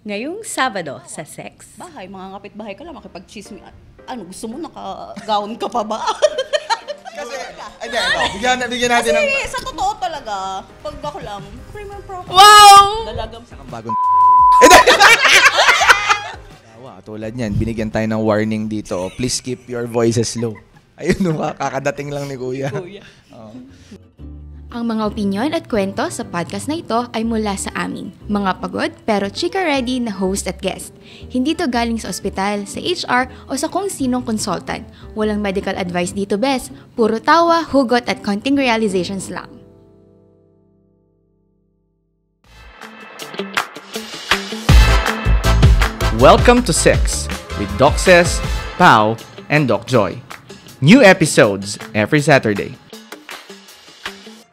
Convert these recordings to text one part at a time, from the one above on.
Ngayong Sabado sa Sex. Bahay, mga kapitbahay ka lang, makipag-chismis. Ano, gusto mo naka-gown ka pa ba? Kasi, bigyan natin ng... Kasi sa totoo talaga, pag ako lang, premium profile. Wow! Dalagang Kang bagong... Tulad niyan, binigyan tayo ng warning dito. Please keep your voices low. Ayun, kakadating lang ni Kuya. Oh. Ang mga opinyon at kwento sa podcast na ito ay mula sa amin, mga pagod pero chika-ready na host at guest. Hindi to galing sa ospital, sa HR o sa kung sinong consultant. Walang medical advice dito, bes. Puro tawa, hugot at konting realizations lang. Welcome to Sex with Doc Ses, Pao, and Doc Joy. New episodes every Saturday.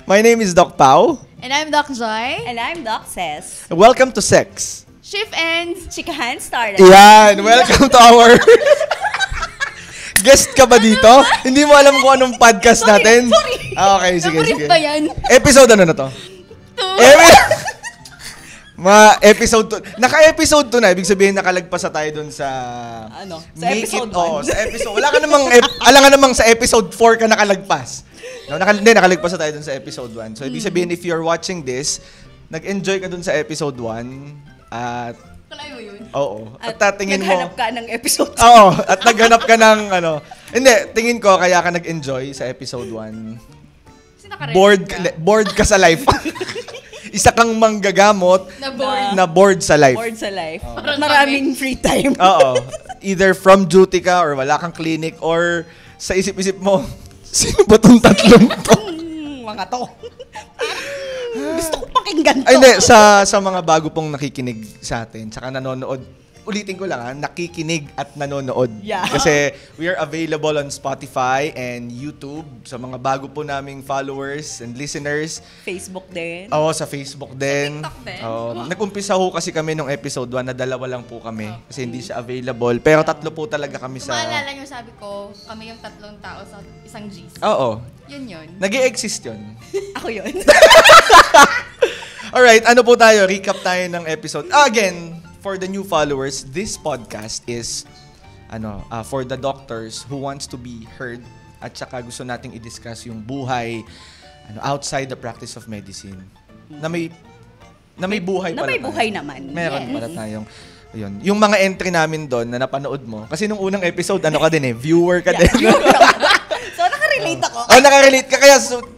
My name is Doc Pao. And I'm Doc Joy. And I'm Doc Ses. Welcome to Sex. Shift ends. Chikahan started. Yan, welcome to our... Guest ka ba dito? Hindi mo alam kung anong podcast natin? Sorry. Okay, sige. ba yan? Episode ano na to? Episode 2. Naka-episode 2 na. Ibig sabihin, nakalagpas na tayo dun sa... Ano? Sa episode 1. Sa episode. Wala ka namang... alam nga namang sa episode 4 ka nakalagpas. No, nakalagpas na tayo dun sa episode 1. So, ibig sabihin, if you're watching this, nag-enjoy ka dun sa episode 1 at... Kalay mo yun? Oo. At tatingin mo... naghanap ka ng episode 2. Oo. At naghanap ka ng ano... Hindi, tingin ko kaya ka nag-enjoy sa episode 1. Bored ka sa life. Isa kang manggagamot na bored sa life. Bored sa life. Maraming free time. Oo. Either from duty ka or wala kang clinic or sa isip-isip mo, sino ba tong tatlong to? Mga to. Gusto ko pakinggan to. Ay, hindi. Sa mga bago pong nakikinig sa atin, tsaka nanonood, ulitin ko lang nakikinig at nanonood. Yeah. Kasi we are available on Spotify and YouTube sa mga bago po naming followers and listeners. Facebook din. Oo, sa Facebook din. Sa TikTok din. Nag-umpisa ho kasi kami nung episode 1 na dalawa lang po kami kasi hindi siya available. Pero tatlo po talaga kami sa... Maalala nyo, sabi ko, kami yung tatlong tao sa isang GC. Oo. Yun. Nag-i-exist yun. Ako yun. Alright, ano po tayo? Recap tayo ng episode. Again, for the new followers, this podcast is for the doctors who wants to be heard at saka gusto nating i-discuss yung buhay outside the practice of medicine. Na may buhay pala. Na may buhay naman. Meron pala tayong yun. Yung mga entry namin doon na napanood mo, kasi nung unang episode, ano ka din viewer ka din. So, nakarelate ako. Nakarelate ka, kaya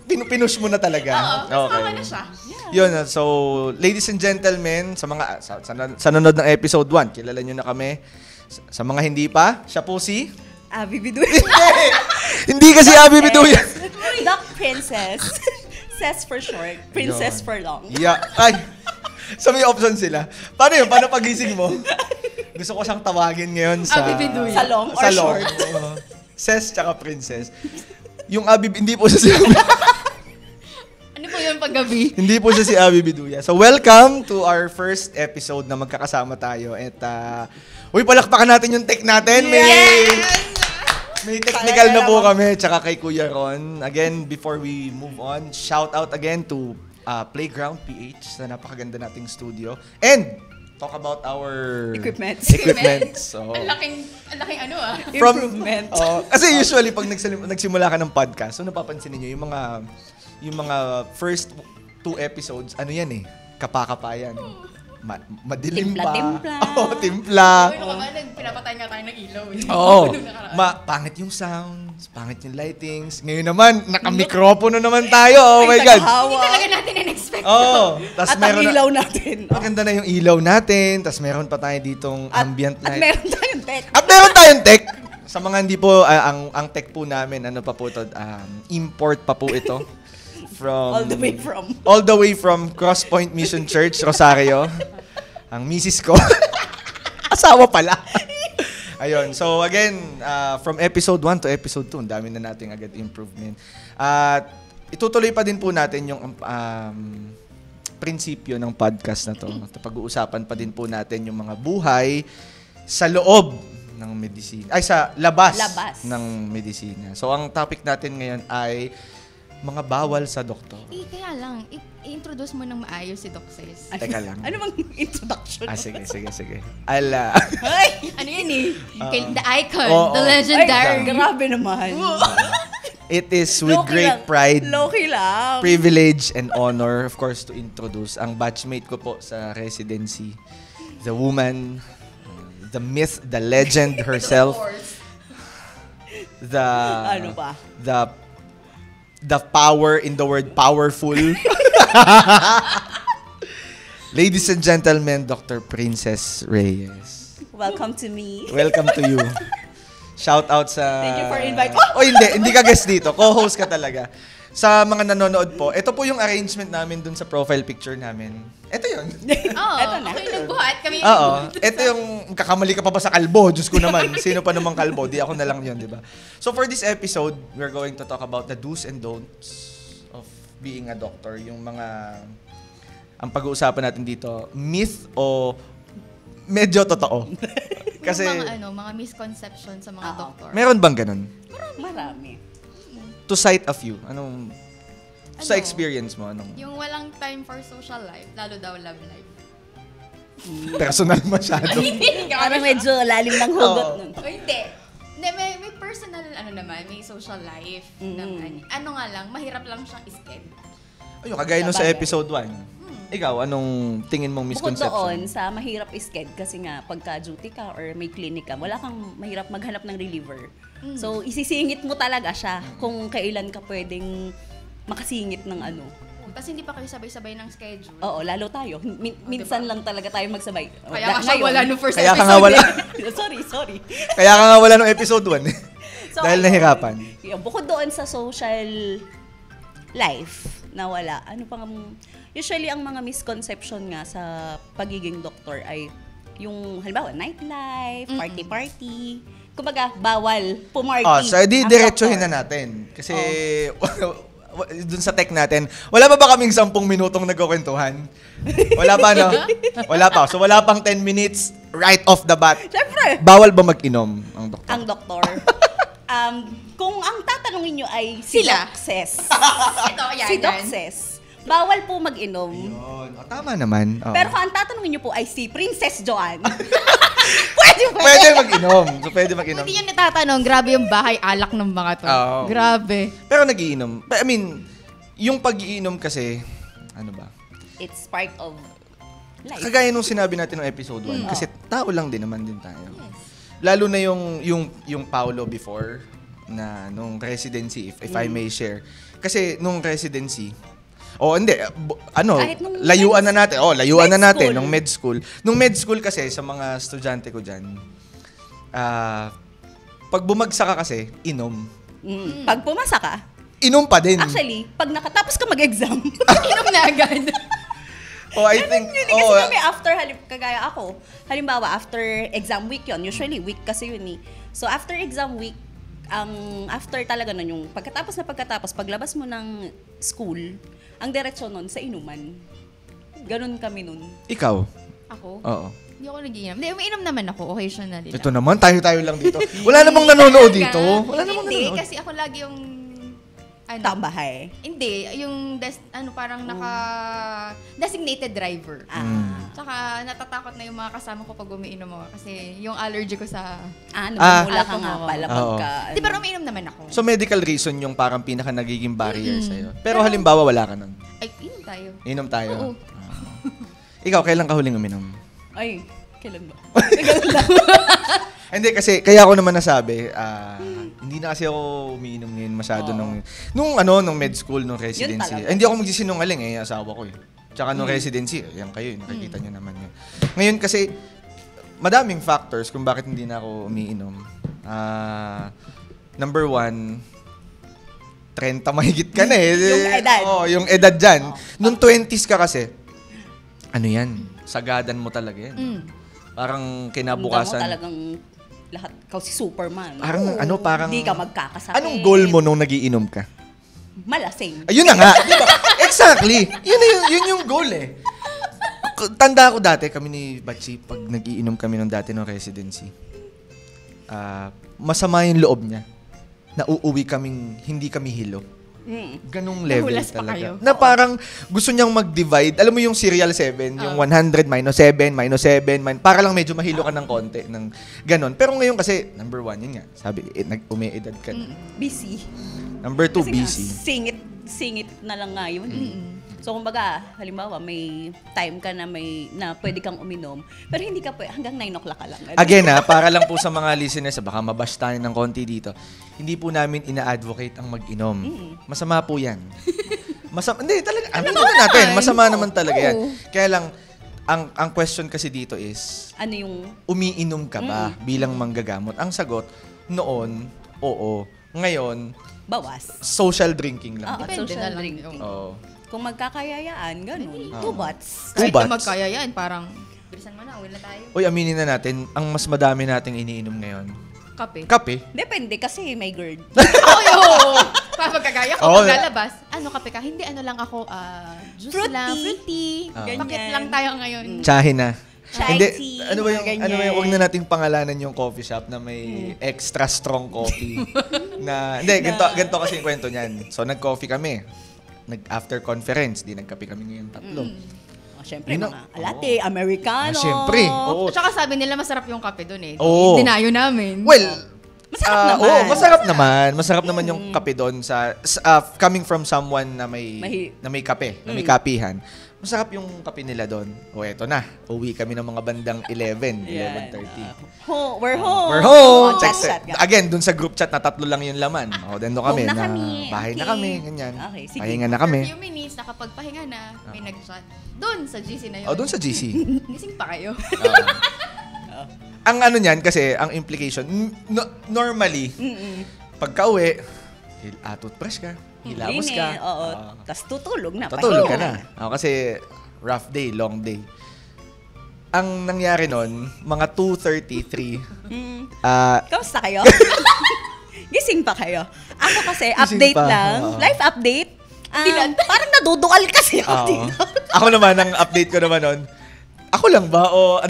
pinush mo na talaga. Oo, kasama na siya. Yun, so, ladies and gentlemen, sa mga sa nanonood ng episode 1, kilala nyo na kami. Sa mga hindi pa, siya po si... Abby Biduya. Hindi kasi Abby Biduya. Doc Princess. Ses for short. Princess for long. Yeah. Ay, so may option sila. Paano yun? Paano pagising mo? Gusto ko siyang tawagin ngayon sa... Abby Biduya. Sa long or short? Ses tsaka Princess. Yung Abby, hindi po siya si Ano po yun paggabi? Hindi po siya si Abby Biduya. So, welcome to our first episode na magkakasama tayo. At, palakpakan natin yung tech natin. May technical na po kami. Tsaka kay Kuya Ron. Again, before we move on, shout out again to Playground PH sa napakaganda nating studio. And, talk about our... Equipment. So, Ang laking Improvement. kasi usually, pag nagsimula ka ng podcast, so napapansin niyo yung mga first 2 episodes, ano yan kapakapayan. Madilim pa. Timpla. Timpla. Pinapatay nga tayo ng ilaw. Pangit yung sounds, pangit yung lightings. Ngayon naman, naka-mikropono naman tayo. Oh my God. Hindi talaga natin in-expect. Tas At ang ilaw natin. Maganda na yung ilaw natin. Tas meron pa tayo ditong ambient light. At meron tayong tech. At meron tayong tech. Sa mga hindi po, ang tech po namin, import pa po ito. All the way from Cross Point Mission Church, Rosario. Ang misis ko. Asawa pala. Ayun. So again, from episode 1 to episode 2, ang dami na nating agad improvement. At itutuloy pa din po natin yung prinsipyo ng podcast na to. Pag-uusapan pa din po natin yung mga buhay sa loob ng medisina. Ay, sa labas ng medisina. So ang topic natin ngayon ay mga bawal sa doktor. Kaya lang, i-introduce mo ng maayos si Doc Ses. Teka lang. Ano bang introduction? Sige. Ay! Ano yun eh? The icon, Oo. the Ay, legendary. grabe naman. It is with Low-key great lang. pride, Low-key lang. privilege, and honor, of course, to introduce ang batchmate ko po sa residency. The woman, the myth, the legend herself. The Ano ba? the power in the word powerful. Ladies and gentlemen, Dr. Princess Reyes. Welcome to me. Welcome to you. Shout out sa... Thank you for inviting. Oh, hindi ka guest dito. Co-host ka talaga. Sa mga nanonood po, ito po yung arrangement namin dun sa profile picture namin. Ito yun. Oo, Eto na. ako yung nagbuhat. Kami yung Oo. Ito yung kakamali ka pa ba sa kalbo? Diyos ko naman. Sino pa namang kalbo? Di ako na lang yun, di ba? So for this episode, we're going to talk about the do's and don'ts of being a doctor. Yung mga... Ang pag-uusapan natin dito, myth o medyo totoo. Kasi... mga misconception sa mga doktor. Meron bang ganun? Marami. To cite a few. Anong... Sa Ano? experience mo, anong... Yung walang time for social life, lalo daw love life. Personal masyado. Parang medyo lalim ng hugot Oo. nun. O hindi. Hindi, may personal, may social life. Ano nga lang, mahirap lang siyang isked. Ayun, kagaya nung sa Sabagay. episode 1. Ikaw, anong tingin mong Bukod misconception? doon, sa mahirap isked kasi nga pagka-duty ka or may clinic ka, wala kang mahirap maghanap ng reliever. So, isisingit mo talaga siya kung kailan ka pwedeng makasingit ng ano. Tapos hindi pa kayo sabay-sabay ng schedule. Oo, lalo tayo. Minsan lang talaga tayo magsabay. Kaya nga siya wala nung first Kaya ka episode. nga wala. sorry. Kaya ka nga wala nung episode 1. So, Dahil ayun. nahirapan. Yeah, bukod doon sa social life na wala, ano pang usually ang mga misconception nga sa pagiging doktor ay yung halimbawa nightlife, party. Kumbaga, bawal pumarty. So edi ang diretsuhin doktor. na natin. Kasi dun sa tech natin, wala pa ba kaming 10 minutong nagkukwentuhan? Wala pa, no? Wala pa. So wala pang 10 minutes right off the bat. Siyempre, Bawal ba mag-inom ang doktor? ang doktor. Kung ang tatanungin nyo ay si Sila. Doc Ses. Ito, ayan. Si Doc Ses. Bawal po mag-inom. Yun. Tama naman. Oo. Pero kung ang tatanungin nyo po ay si Princess Joanne, pwede. Pwede mag-inom. So pwede mag-inom. Hindi yun natatanong, grabe yung bahay alak ng mga to. Oo. Grabe. Pero nagiinom. I mean, yung pag-iinom kasi, ano ba? It's part of life. Kagaya nung sinabi natin ng episode 1, kasi tao lang din naman din tayo. Lalo na yung Paolo before, na nung residency, if I may share. Kasi nung residency, Kahit nung layuan na natin. Layuan med na natin school. nung med school. Nung med school kasi, sa mga estudyante ko dyan, pag bumagsak ka kasi, inom. Pag pumasa ka, Inom pa din. actually, pag nakatapos ka mag-exam, Inom na agad. I think, yun eh. Kasi kami after, kagaya ako, halimbawa, after exam week yun, usually week kasi yun eh. So, after exam week, after talaga nun, yung pagkatapos, paglabas mo ng school, ang diretsyo nun sa inuman. Ganun kami nun. ikaw. Ako? Oo. Hindi ako nagiinom. Hindi, umiinom naman ako occasionally. Ito naman, tayo lang dito. Wala namang nanonood dito. Wala namang Hindi, nanonood. kasi ako lagi yung... Tambahay. Hindi, yung parang designated driver. Tsaka natatakot na yung mga kasama ko pag umiinom ako kasi yung allergy ko sa... Namumula ka nga pala Oo. pagka... Hindi, pero umiinom naman ako. So medical reason yung parang pinaka nagiging barrier sa'yo. Pero halimbawa wala ka nun. Ay, inom tayo. Inom tayo. Oo. Ikaw, kailan ka huling uminom? Ay, kailan ba? Hindi kasi, kaya ako naman nasabi, hindi na kasi ako umiinom ngayon masyado nung med school, nung residency. talaga. Hindi ako magsisinungaling asawa ko eh. Tsaka nung residency, yan kayo, nakikita nyo naman yun. Ngayon kasi, madaming factors kung bakit hindi na ako umiinom. Number 1, 30 mahigit ka na eh. Yung edad. Yung edad dyan. Nung 20s ka kasi, ano yan, sagadan mo talaga yan. Parang kinabukasan. Mo talagang lahat, ikaw si Superman. Parang... Hindi ka magkakasakit. Anong goal mo nung nagiinom ka? Malasing. Ayun na nga, di ba? Exactly. Yun yung goal eh. Tanda ko dati, kami ni Bachi, pag nagiinom kami nung dati ng residency, masama yung loob niya. Na uuwi kaming, hindi kami hilo. Ganong level Nahulas pa talaga. kayo. Na parang gusto niyang mag-divide. Alam mo yung serial 7, yung 100 minus 7, minus 7, para lang medyo mahilo ka ng konti. Ng ganon. Pero ngayon kasi, number 1, yun nga. Sabi, umiedad ka na. Busy. Number 2, Kasi busy. nga, singit na lang nga yun. So, kumbaga, halimbawa, may time ka na pwede kang uminom, pero hindi ka hanggang 9 o'clock ka lang. Again para lang po sa mga listeners, baka mabash tayo ng konti dito, hindi po namin ina-advocate ang mag-inom. Masama po yan. Hindi, talaga. Ano naman natin? Masama naman talaga yan. Kaya lang, ang question kasi dito is, Ano yung... umiinom ka ba bilang manggagamot? Ang sagot, noon, oo. Ngayon, Bawas. social drinking lang. Depende social na lang. drinking. Oo. Kung magkakayayaan, ganun. 2 bots. Two Kahit bats. na magkaya yan, parang, bilisan mo na, uwi na tayo. Uy, aminin na natin, ang mas madami nating iniinom ngayon, Kape. kape. Depende kasi may GERD. Oo! Papagkagaya ko, Oo. paglalabas, kape ka? Hindi, lang ako, juice Fruity. lang, fruity. Ganyan. Bakit lang tayo ngayon? Tsahin na. Chai Hindi, tea, ano ba yung, ganyan. wag na nating pangalanan yung coffee shop na may extra strong coffee. Hindi, ganito kasi yung kwento niyan. So, nag-coffee kami. After conference, di nagkape kami ngayon 3. Siyempre, Yun mga latte, americano. Siyempre. Oo. At saka sabi nila masarap yung kape doon eh. Oo. Dinayo namin. Well, Masarap naman. Oo, masarap naman. Masarap naman yung kape doon coming from someone na may kape, na may kapihan. Masarap yung kape nila doon. O eto na, uwi kami ng mga bandang 11:30. We're home. We're home. Oh, chat. Again, dun sa group chat na 3 lang yung laman. O, dendo kami Home na na kami. bahay na Okay. kami, ganyan. Okay, sige. Pahinga na kami. Few minutes, nakapagpahinga na, may nag-chat. Doon sa GC na yun. O, dun sa GC. Gising pa kayo. Ang ano niyan kasi, ang implication, normally, pagka-uwi, toothbrush ka, hilamos ka. Oo. Tapos tutulog na. Tutulog ka pahinga. na. Kasi rough day, long day. Ang nangyari nun, mga 2:33, Kamusta kayo? Gising pa kayo? Ako kasi, Gising update pa. lang. Oo. Life update. Parang nadudual kasi ako Oo. dito. Ako naman, ang update ko naman nun, ako lang ba? O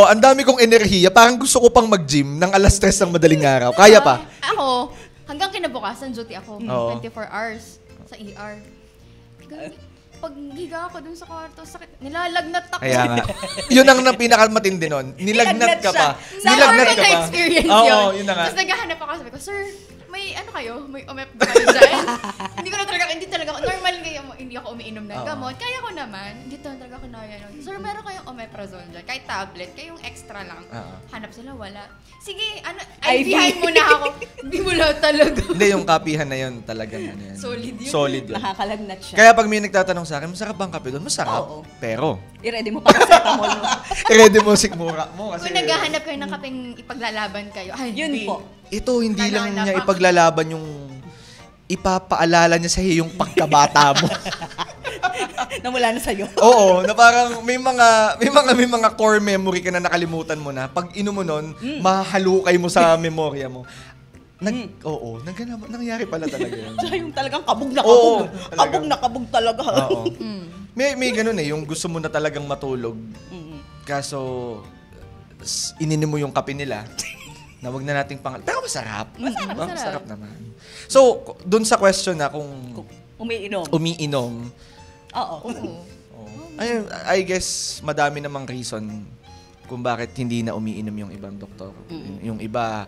ang dami kong enerhiya. Parang gusto ko pang mag-gym ng 3:00 ng madaling araw. Kaya pa? Ako, hanggang kinabukasan, duty ako. Oo. 24 hours sa ER. Pag higa ako dun sa kwarto, sakit. Nilalagnat ako. Kaya nga. Yun ang pinakamatindi nun. Nilagnat ka pa. Sa Nilagnat Sa ka pa. experience Oo, yun. yun na nga. Tapos naghahanap ako, sabi ko, sir, may kayo? May omep ba kayo dyan? hindi talaga ako, normal ngayon, hindi ako umiinom ng gamot. Kaya ko naman, hindi talaga ako naya. Sir, meron kayong omeprazole dyan, kahit tablet, kayong extra lang. Hanap sila, wala. Sige, IV-han mo na ako. Hindi mo lang talaga. Hindi, yung kapihan na yun talagang ano yan. Solid yun. Solid yun. Nakakalagnat siya. Kaya pag may nagtatanong sa akin, masarap bang kape doon? Masarap. Oo. Pero, I-ready mo pa sa mo. i-ready mo sikmura mo. Kasi Kung naghahanap kayo ng kapeng ipaglalaban kayo, ay, Yun hindi. po. ito, hindi lang Naghahanap niya ako. ipaglalaban yung ipapaalala niya sa iyo yung pagkabata mo. Namula na sa'yo. Oo, na parang may mga core memory ka na nakalimutan mo na. Pag inom mo nun, mahalukay mo sa memorya mo. Nangyari pala talaga yun. Tsaka yung talagang kabog na Oo, kabog. talagang- Kabog na kabog talaga. Oo. May ganun yung gusto mo na talagang matulog. Kaso, ininom mo yung kape nila. Na wag na nating Pero masarap. Masarap naman. So, dun sa question na kung Umiinom. umiinom, Oo. I guess madami namang reason kung bakit hindi na umiinom yung ibang doktor. Yung iba,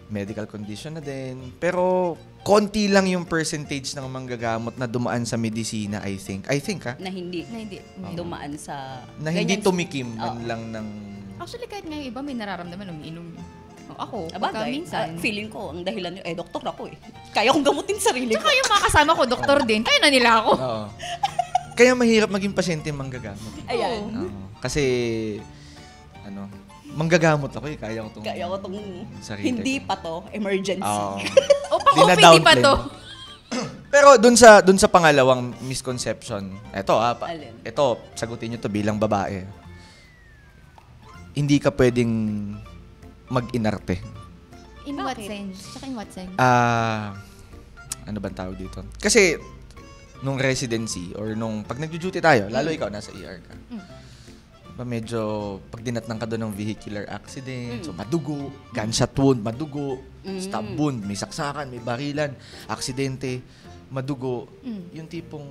medical condition na din. Pero, konti lang yung percentage ng manggagamot na dumaan sa medisina, I think. Na hindi. Na hindi. Dumaan sa... Na hindi ganyan- tumikim man lang ng... Actually, kahit ngayon iba may nararamdaman, umiinom. Ako, Abagay, pagka minsan. feeling ko, ang dahilan nyo, doktor ako eh. Kaya kong gamutin sarili ko. Tsaka yung mga kasama ko, doktor din. Kaya na nila ako. Oo. Kaya mahirap maging pasyente manggagamot. Ayan. Oo. Kasi, manggagamot ako eh. Kaya ko itong sarili Hindi ko. pa to, emergency. Oo. O pang OPT pa Dina-downplay to. mo. Pero dun sa pangalawang misconception, Alin? ito, sagutin nyo to bilang babae. Hindi ka pwedeng mag-inarte. In what sense? Tsaka in what sense? Ano bang tawag dito? Kasi, nung residency or nung pag nag-duty tayo, lalo ikaw nasa ER ka. Medyo pag dinatnang ka doon ng vehicular accident, so madugo, gunshot wound, madugo, stab wound, may saksakan, may barilan, aksidente. madugo, yung tipong...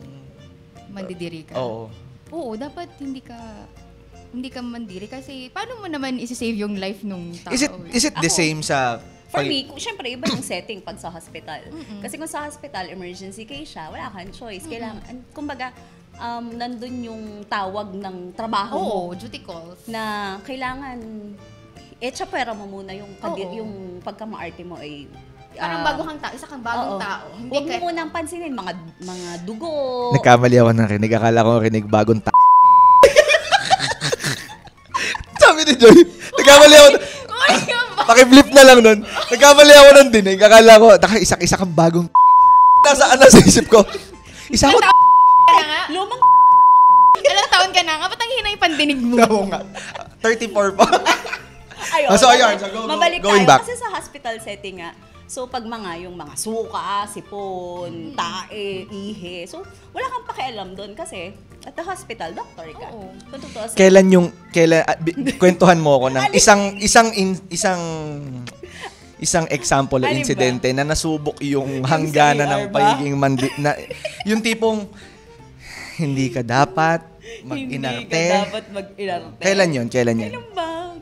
Mandidiri ka. Oo. Oo, dapat hindi ka mandiri kasi paano mo naman isi-save yung life nung tao? Is it the Ako, same sa... For me, syempre, iba yung setting pag sa hospital. Kasi kung sa hospital, emergency case siya, wala kang choice. Kailangan, kumbaga, nandun yung tawag ng trabaho mo. Oo, duty calls. Na kailangan, pera mo muna yung, Oo. yung pagka-maarte mo ay... Parang bago kang tao, isa kang bagong oo. tao. Hindi Huwag mo ka... munang pansinin, mga dugo. Nagkamali ako ng rinig. Akala ko rinig bagong Sabi ni Joy, nagkamali ako. Paki-flip na lang nun. Nagkamali ako ng dinig. Akala ko, isa kang bagong Nasaan na sa isip ko? Isa ko Ilang taon ka na nga? Lumang Ilang taon ka na nga? Ba't ang hina yung pandinig mo? Oo nga. 34 pa. ayun. So, ayun. So, Mabalik going tayo. back. Kasi sa hospital setting nga, so pag yung mga suka, sipon, tae, ihe, so wala kang pakialam doon kasi at the hospital, doctor ka. Oo. Kung totoo sa... Kwentuhan mo ako ng isang example o Alin ba? insidente na nasubok yung hangganan ng CR ba? pagiging yung tipong hindi ka dapat mag-inarte. Hindi ka dapat mag-inarte. Kailan yun? Kailan ba?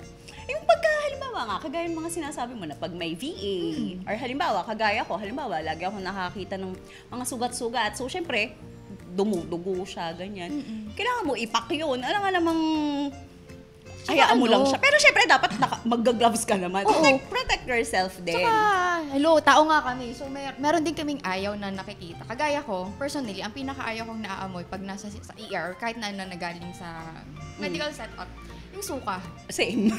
Yung pagka, halimbawa nga, kagaya yung mga sinasabi mo na pag may VA, or halimbawa, kagaya ko, lagi ako nakakita ng mga sugat-sugat. So, syempre, dumudugo siya, ganyan. Kailangan mo ipak yun. Alam nga namang, hayaan mo lang siya. Pero syempre, dapat mag-gloves ka naman. Oo. Protect yourself din. Hello, tao nga kami. So, meron din kaming ayaw na nakikita. Kagaya ko, personally, ang pinaka-ayaw kong naaamoy pag nasa sa ER, kahit na nagaling sa medical setup, yung suka. Same.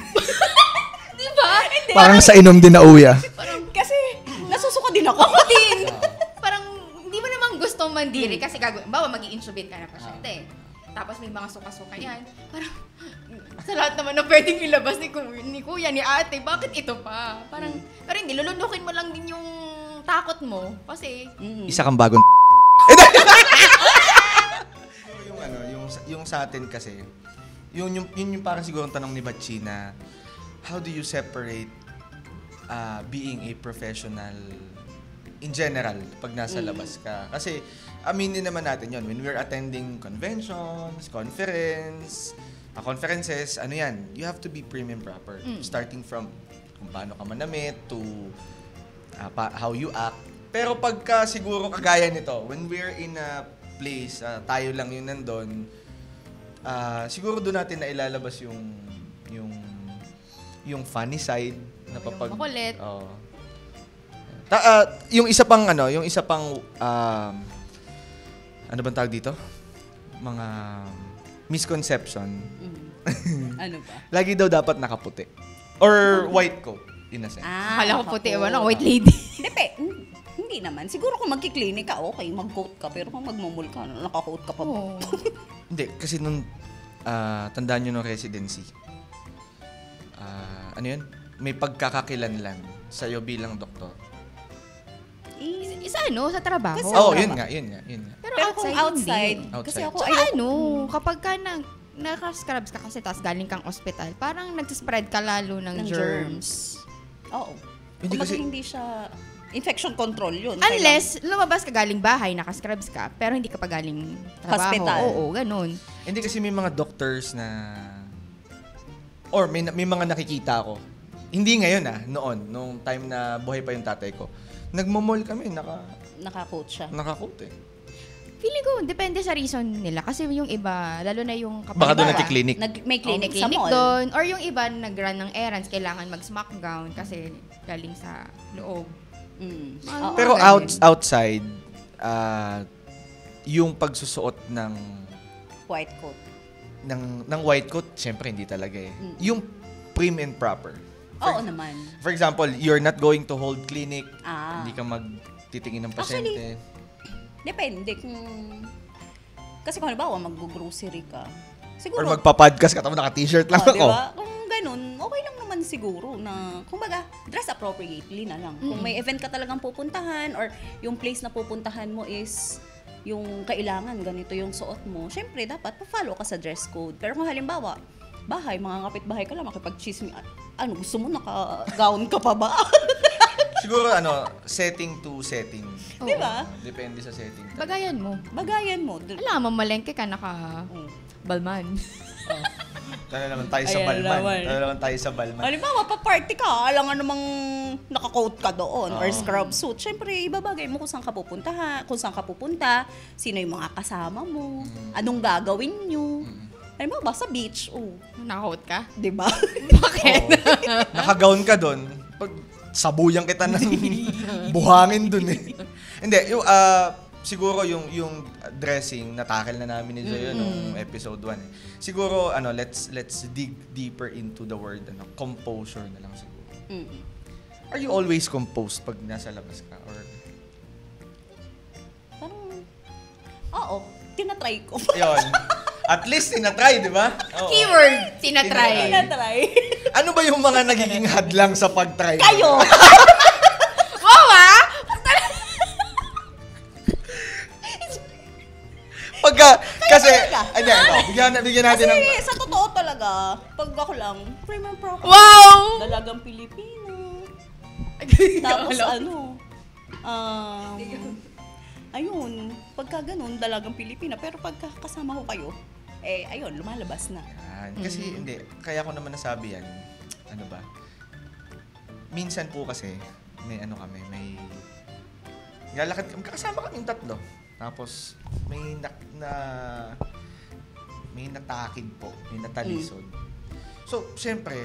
Di ba? Parang sa inom din na uya. Kasi, nasusuka din ako. Din. Parang, hindi mo naman gusto mandiri kasi bawa mag-i-intubate ka na pasyente. Tapos may mga suka-suka yan. Parang, sa lahat naman na pwedeng ilabas ni kuya, ni ate, bakit ito pa? Parang, pero hindi, lulunukin mo lang din yung takot mo. Kasi, Isa kang bagong yung sa atin kasi, yun yung parang siguro tanong ni Bachi na how do you separate being a professional in general pag nasa labas ka? Kasi aminin naman natin yon when we're attending conventions, conferences, ano yan, you have to be prim and proper. Starting from kung paano ka manamit to how you act. Pero pagka siguro kagaya nito, when we're in a place, tayo lang yung nandun, siguro doon natin na ilalabas yung funny side na yung makulit. Oh. Yung isa pang ano bang tawag dito? Mga misconception. Ano ba? Lagi daw dapat nakaputi. Or white coat, in a sense. akala ko puti, wala, white lady. Hindi naman. Siguro kung magkiklinik ka, okay, mag-coat ka. Pero kung magmumul ka, naka-coat ka pa ba? Oo. Hindi, kasi nung tandaan nyo nung residency, ano yun? May pagkakakilanlan sa'yo bilang doktor. Isa sa trabaho. Kasi- Yun nga. Pero Kung outside, outside, kasi Outside. ako, Tsaka kapag ka naka-scrubs ka kasi tapos galing kang ospital, parang nagsispread ka lalo ng germs. Oo. Hindi Kumbaga, kasi- hindi siya infection control yun. Unless lumabas ka galing bahay, naka-scrubs ka, pero hindi ka pa galing trabaho. Hospital. Oo, ganun. Hindi kasi may mga doctors na or may mga nakikita ako. Hindi ngayon noon, nung time na buhay pa yung tatay ko. Nagmo-mall kami, Naka-coat siya. naka-coat eh. Feeling ko, depende sa reason nila. Kasi yung iba, lalo na yung kapag... Baka doon Halimbawa, nagki-clinic. May clinic sa clinic mall. doon. Or yung iba, nag-run ng errands, kailangan mag-smackdown kasi galing sa loob. Oo. Pero ganun. outside, yung pagsusuot ng White coat. ng white coat, syempre hindi talaga eh. Yung prim and proper. Oo naman. For example, you're not going to hold clinic, hindi ka magtitingin ng pasyente. Depende kung... Kasi kung halimbawa, mag-grocery ka. Or Siguro... magpa-podcast ka, tapos naka-t-shirt lang ako. Diba? Kung ganun, okay lang naman siguro na, kumbaga, dress appropriately na lang. Kung may event ka talagang pupuntahan or yung place na pupuntahan mo is yung kailangan, ganito yung suot mo, syempre, dapat pa-follow ka sa dress code. Pero kung halimbawa, bahay, mga kapitbahay ka lang, makipag-chismis, ano, gusto mo naka-gown ka pa ba? Siguro setting to setting. Oo. Di ba? Depende sa setting. Bagayan mo. Bagayan mo. Alam mo, malengke ka, balman. Tara naman tayo sa Ayan Balman. naman. Tara naman tayo sa Balman. Halimbawa, pa-party ka, alangan namang naka-coat ka doon or scrub suit. Siyempre, ibabagay mo kung saan ka pupunta, sino yung mga kasama mo, anong gagawin nyo. Halimbawa, sa beach, Nakaut ka? di ba? Bakit? Naka-gown ka doon. Pag sabuyan kita ng buhangin doon eh. Hindi, siguro yung dressing, natakil na namin ni Zoe nung episode 1 eh. Siguro, let's dig deeper into the word, composure na lang siguro. Are you always composed pag nasa labas ka? Or Parang, oo, tinatry ko. Ayun. At least tinatry, di ba? Oo. Keyword, tinatry. Tinatry. Ano ba yung mga nagiging hadlang sa pag-try? Kayo! Wow, ah! Kasi, bigyan natin ng... Kasi sa totoo talaga, pag ako lang, remember ako, Wow! dalagang Pilipino. Tapos ayun, pagka ganun, dalagang Pilipina. Pero pagka kasama ko kayo, ayun, lumalabas na. Kasi hindi, kaya ko naman nasabi yan, minsan po kasi, may lalakad, kasama kaming tatlo. Tapos, may natakid po, may natalisod. So, syempre,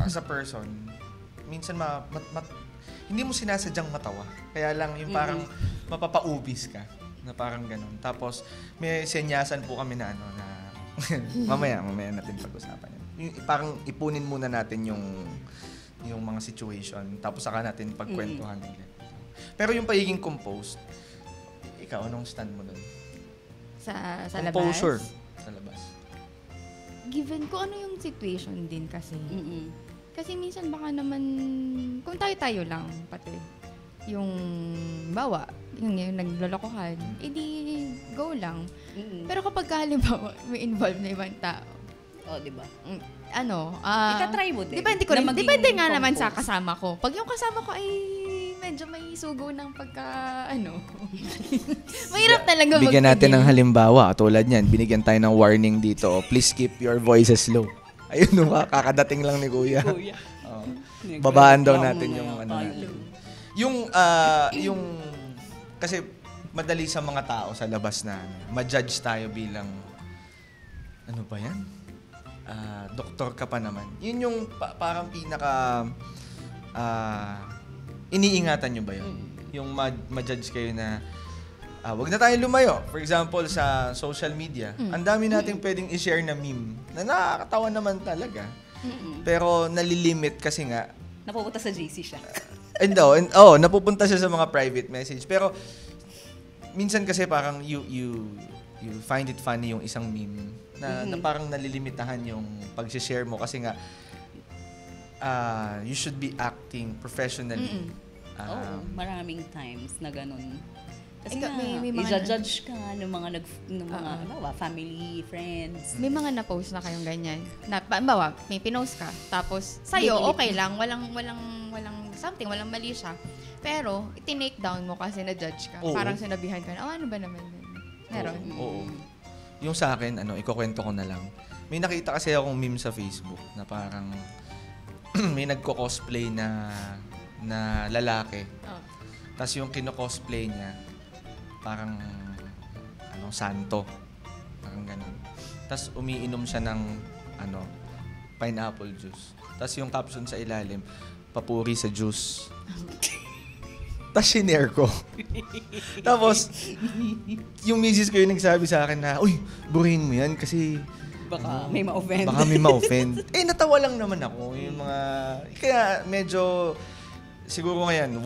as a person, minsan hindi mo sinasadyang matawa. Kaya lang yung parang mapapaubis ka, na parang ganun. Tapos, may senyasan po kami na mamaya natin pag-usapan yan. Parang ipunin muna natin yung mga situation, tapos saka natin pagkwentuhan ulit. Pero yung pagiging composed, ikaw, anong stand mo doon? Sa Composure. labas? Sa labas. Given ko ano yung situation din kasi. Kasi minsan baka naman, kung tayo-tayo lang, pati, yung naglolokohan, edi go lang. Pero kapag halimbawa, may involved na ibang tao, Di ba? Itatry mo din. Depende Na maging depende nga naman sa composed. kasama ko. Pag yung kasama ko ay medyo may sugo ng mahirap talaga Bigyan natin ng halimbawa. Tulad niyan, binigyan tayo ng warning dito. Please keep your voices low. Ayun, kakadating lang ni Kuya. Babaan daw natin yung yung kasi madali sa mga tao sa labas na ma-judge tayo bilang ano ba yan? Doktor ka pa naman. Yun yung parang pinaka iniingatan nyo ba yun? Yung ma-judge kayo na wag na tayo lumayo. For example, sa social media, ang dami nating pwedeng i-share na meme na nakakatawa naman talaga. Pero nalilimit kasi nga Napupunta sa JC siya. napupunta siya sa mga private message. Pero minsan kasi parang you find it funny yung isang meme na parang nalilimitahan yung pag-share mo kasi nga you should be acting professionally. Maraming times na ganun. Kasi Ikaw, nga, may mga i-judge ka ng mga family, friends. May mga na-post na kayong ganyan. Bawa, may pinost ka. Tapos, sa'yo, okay lang. Walang something, walang mali siya. Pero, itinake down mo kasi na-judge ka. Oo. Parang sinabihan ka na, ano ba naman yun? Meron. Oo. Yung sa akin, ikukwento ko na lang. May nakita kasi akong meme sa Facebook na parang may nagko-cosplay na lalaki. Tapos yung kino-cosplay niya, parang santo. Parang ganun. Tapos umiinom siya ng pineapple juice. Tapos yung caption sa ilalim, papuri sa juice. Tapos shinare ko. Tapos, yung misis ko yung nagsabi sa akin na, uy, burihin mo yan kasi Baka may ma-offend. Baka may ma-offend. Natawa lang naman ako. Yung mga, kaya medyo, siguro ngayon,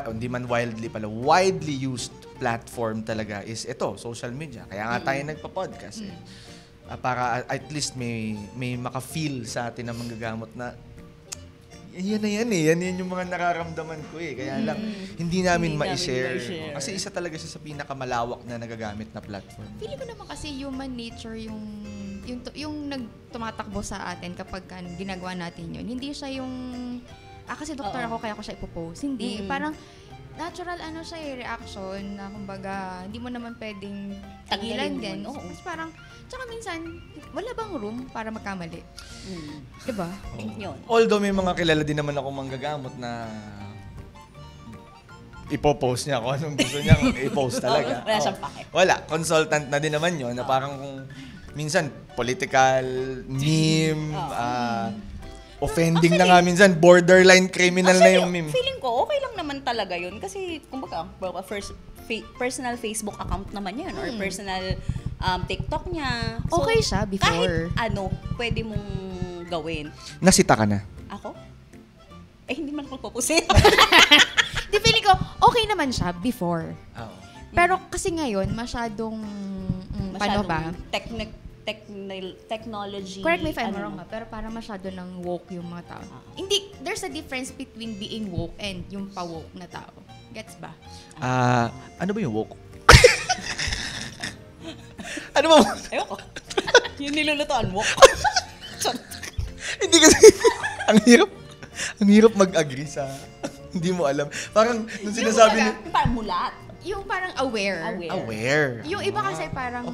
hindi man wildly pala, widely used platform talaga is ito, social media. Kaya nga tayo nagpa-podcast para at least may maka-feel sa atin na manggagamot na yan yung mga nararamdaman ko Kaya lang, hindi namin ma-share. Kasi isa talaga siya sa pinakamalawak na nagagamit na platform. Feeling ko naman kasi human nature yung tumatakbo sa atin kapag ginagawa natin yun. Hindi siya yung kasi doktor ako kaya ko siya ipopost. Hindi, parang natural siya reaction na kumbaga hindi mo naman pwedeng tagilan din. Tapos parang, tsaka minsan, wala bang room para magkamali? Diba? Yun. Although may mga kilala din naman ako manggagamot na ipopost niya kung anong gusto niyang i-post talaga. Wala siyang pake. Wala. Consultant na din naman yun na parang kung minsan political, meme, offending na nga minsan, borderline criminal na yung meme. Feeling ko, okay lang naman talaga yun. Kasi, kumbaga, personal Facebook account naman yan or personal TikTok niya. So, Okay siya before. Kahit pwede mong gawin. Nasita ka na? Ako? Hindi man ako pupusin. Di feeling ko, okay naman siya before. Oo. Pero kasi ngayon, masyadong paano ba? Technology. Correct me if I'm wrong pero parang masyado ng woke yung mga tao. Hindi, there's a difference between being woke and yung pa-woke na tao. Gets ba? Ano ba yung woke? Ano ba? Ayoko. Yung nilulutoan mo. Hindi kasi, ang hirap mag-agree sa, hindi mo alam. Parang, nung sinasabi ni... Yung parang mulat. Yung parang aware. Aware. Yung iba kasi parang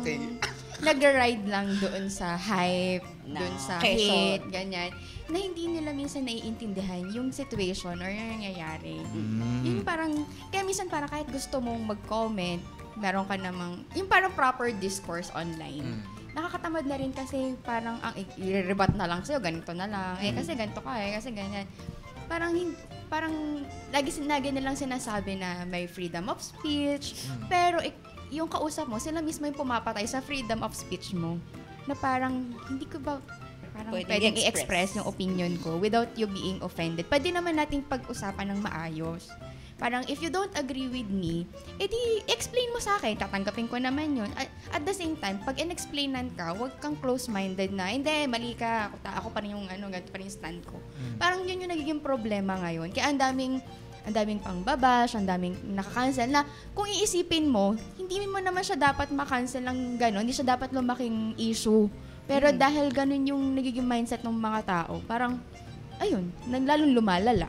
nag-ride lang doon sa hype, doon sa hate, ganyan. Na hindi nila minsan naiintindihan yung situation or yung nangyayari. Yung parang, kaya minsan parang kahit gusto mong mag-comment, meron ka namang, yung parang proper discourse online. Nakakatamad na rin kasi parang ang i-rebat na lang sa'yo, ganito na lang. Kasi ganito ka kasi ganyan. Parang lagi nilang sinasabi na may freedom of speech, pero yung kausap mo, sila mismo yung pumapatay sa freedom of speech mo. Na parang, hindi ko ba parang pwedeng i-express yung opinion ko without you being offended. Pwede naman nating pag-usapan ng maayos. Parang, if you don't agree with me, edi explain mo sa akin, tatanggapin ko naman yun. At the same time, pag in-explainan ka, huwag kang close-minded na, hindi, mali ka, ako pa rin yung ganito pa rin yung stand ko. Parang yun yung nagiging problema ngayon. Kaya ang daming pangbabash, ang daming nakakancel na kung iisipin mo, hindi mo naman siya dapat makancel ng gano'n, hindi siya dapat lumaking issue. Pero dahil gano'n yung nagiging mindset ng mga tao, parang, ayun, lalong lumalala.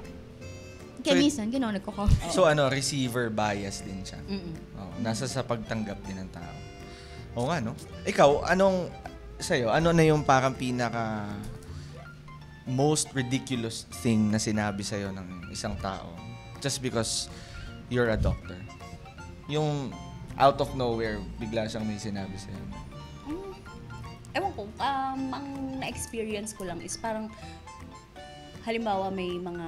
Kaya minsan, gano'n nagko-comment. So receiver bias din siya. Nasa sa pagtanggap din ng tao. Oo nga, no? Ikaw, ano na yung parang pinaka most ridiculous thing na sinabi sa'yo ng isang tao? Just because you're a doctor. Yung out of nowhere, bigla siyang may sinabi sa'yo. Ewan ko, ang na-experience ko lang is parang, halimbawa may mga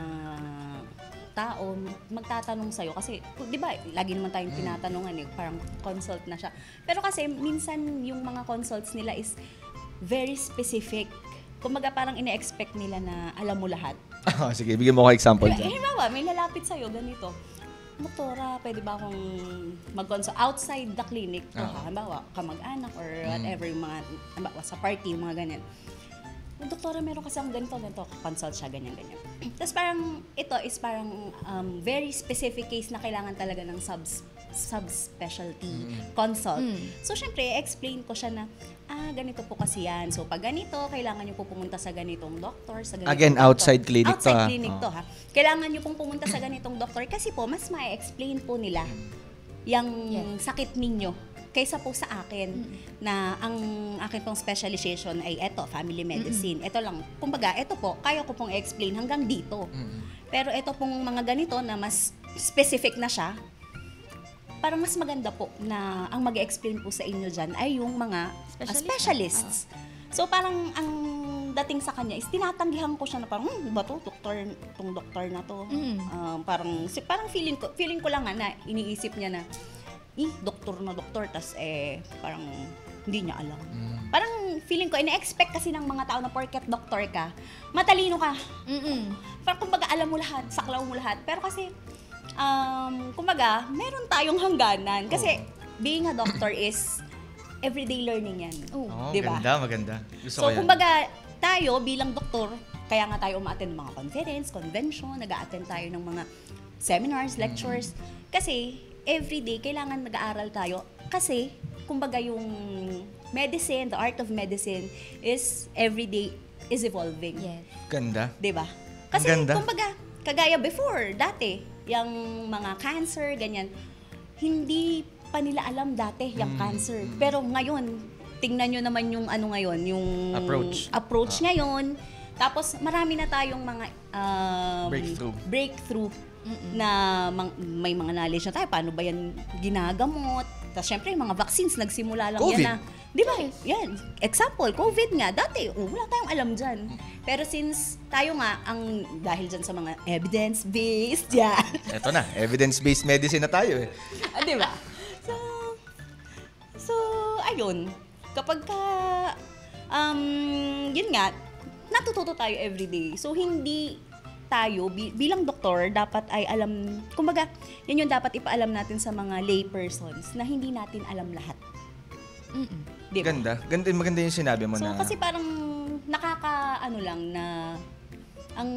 tao magtatanong sa'yo kasi, di ba, lagi naman tayong tinatanungan parang consult na siya. Pero kasi, minsan yung mga consults nila is very specific. Kumbaga parang ine-expect nila na alam mo lahat. Sige, bigyan mo ko example dyan. Halimbawa, may lalapit sa'yo, ganito. Doktora, pwede ba akong mag-consult outside the clinic to halimbawa, kamag-anak or whatever, yung mga, halimbawa, sa party, yung mga ganyan. Doktora, meron kasi akong ganito, consult siya, ganyan. Tapos parang, ito is parang very specific case na kailangan talaga ng subspecialty consult. So, syempre, explain ko siya na, ganito po kasi yan. So, pag ganito, kailangan nyo po pumunta sa ganitong doktor, sa ganitong Again, doktor. outside clinic to, Outside clinic to, ha. Kailangan nyo pong pumunta sa ganitong doktor kasi po, mas ma-explain po nila yung sakit ninyo kaysa po sa akin na ang akin pong specialization ay family medicine. Ito lang, kumbaga, ito po, kaya ko pong i-explain hanggang dito. Pero ito pong mga ganito na mas specific na siya, parang mas maganda po na ang mag-explain po sa inyo dyan ay yung mga specialists. So parang ang dating sa kanya is tinatanggihan ko siya na parang, ba to? Tong doktor na to. Parang feeling ko lang na iniisip niya na, doktor na doktor, tas parang hindi niya alam. Parang feeling ko, ina-expect kasi ng mga tao na porket doktor ka, matalino ka. Parang kumbaga alam mo lahat, saklaw mo lahat. Pero kasi, kumbaga, meron tayong hangganan. Kasi being a doctor is everyday learning yan. Diba? Maganda. Gusto So, ko yan. kumbaga, tayo bilang doktor, kaya nga tayo umaattend ng mga conference, convention, nag-a-attend tayo ng mga seminars, lectures. Kasi, everyday, kailangan nag-aaral tayo. Kasi, kumbaga yung medicine, the art of medicine is everyday is evolving. Yes. Ganda. Diba? Kasi, Ganda. kumbaga, kagaya before, dati, yung mga cancer, ganyan, hindi pa nila alam dati yung cancer. Pero ngayon, tingnan nyo naman yung ano ngayon, yung approach ngayon. Tapos marami na tayong mga breakthrough na may mga knowledge na tayo. Paano ba yan ginagamot? Tapos syempre, yung mga vaccines, nagsimula lang COVID. yan na. Di ba? Yan. Example, COVID nga. Dati, wala tayong alam dyan. Pero since tayo nga, dahil dyan sa mga evidence-based, yan. Eto na, evidence-based medicine na tayo eh. Di ba? So, ayun. Kapag ka, yun nga, natututo tayo everyday. So, hindi tayo, bilang doktor, dapat ay alam, kumbaga, yan yung dapat ipaalam natin sa mga lay persons na hindi natin alam lahat. Diba? Maganda yung sinabi mo so, na. kasi parang nakakaano lang na ang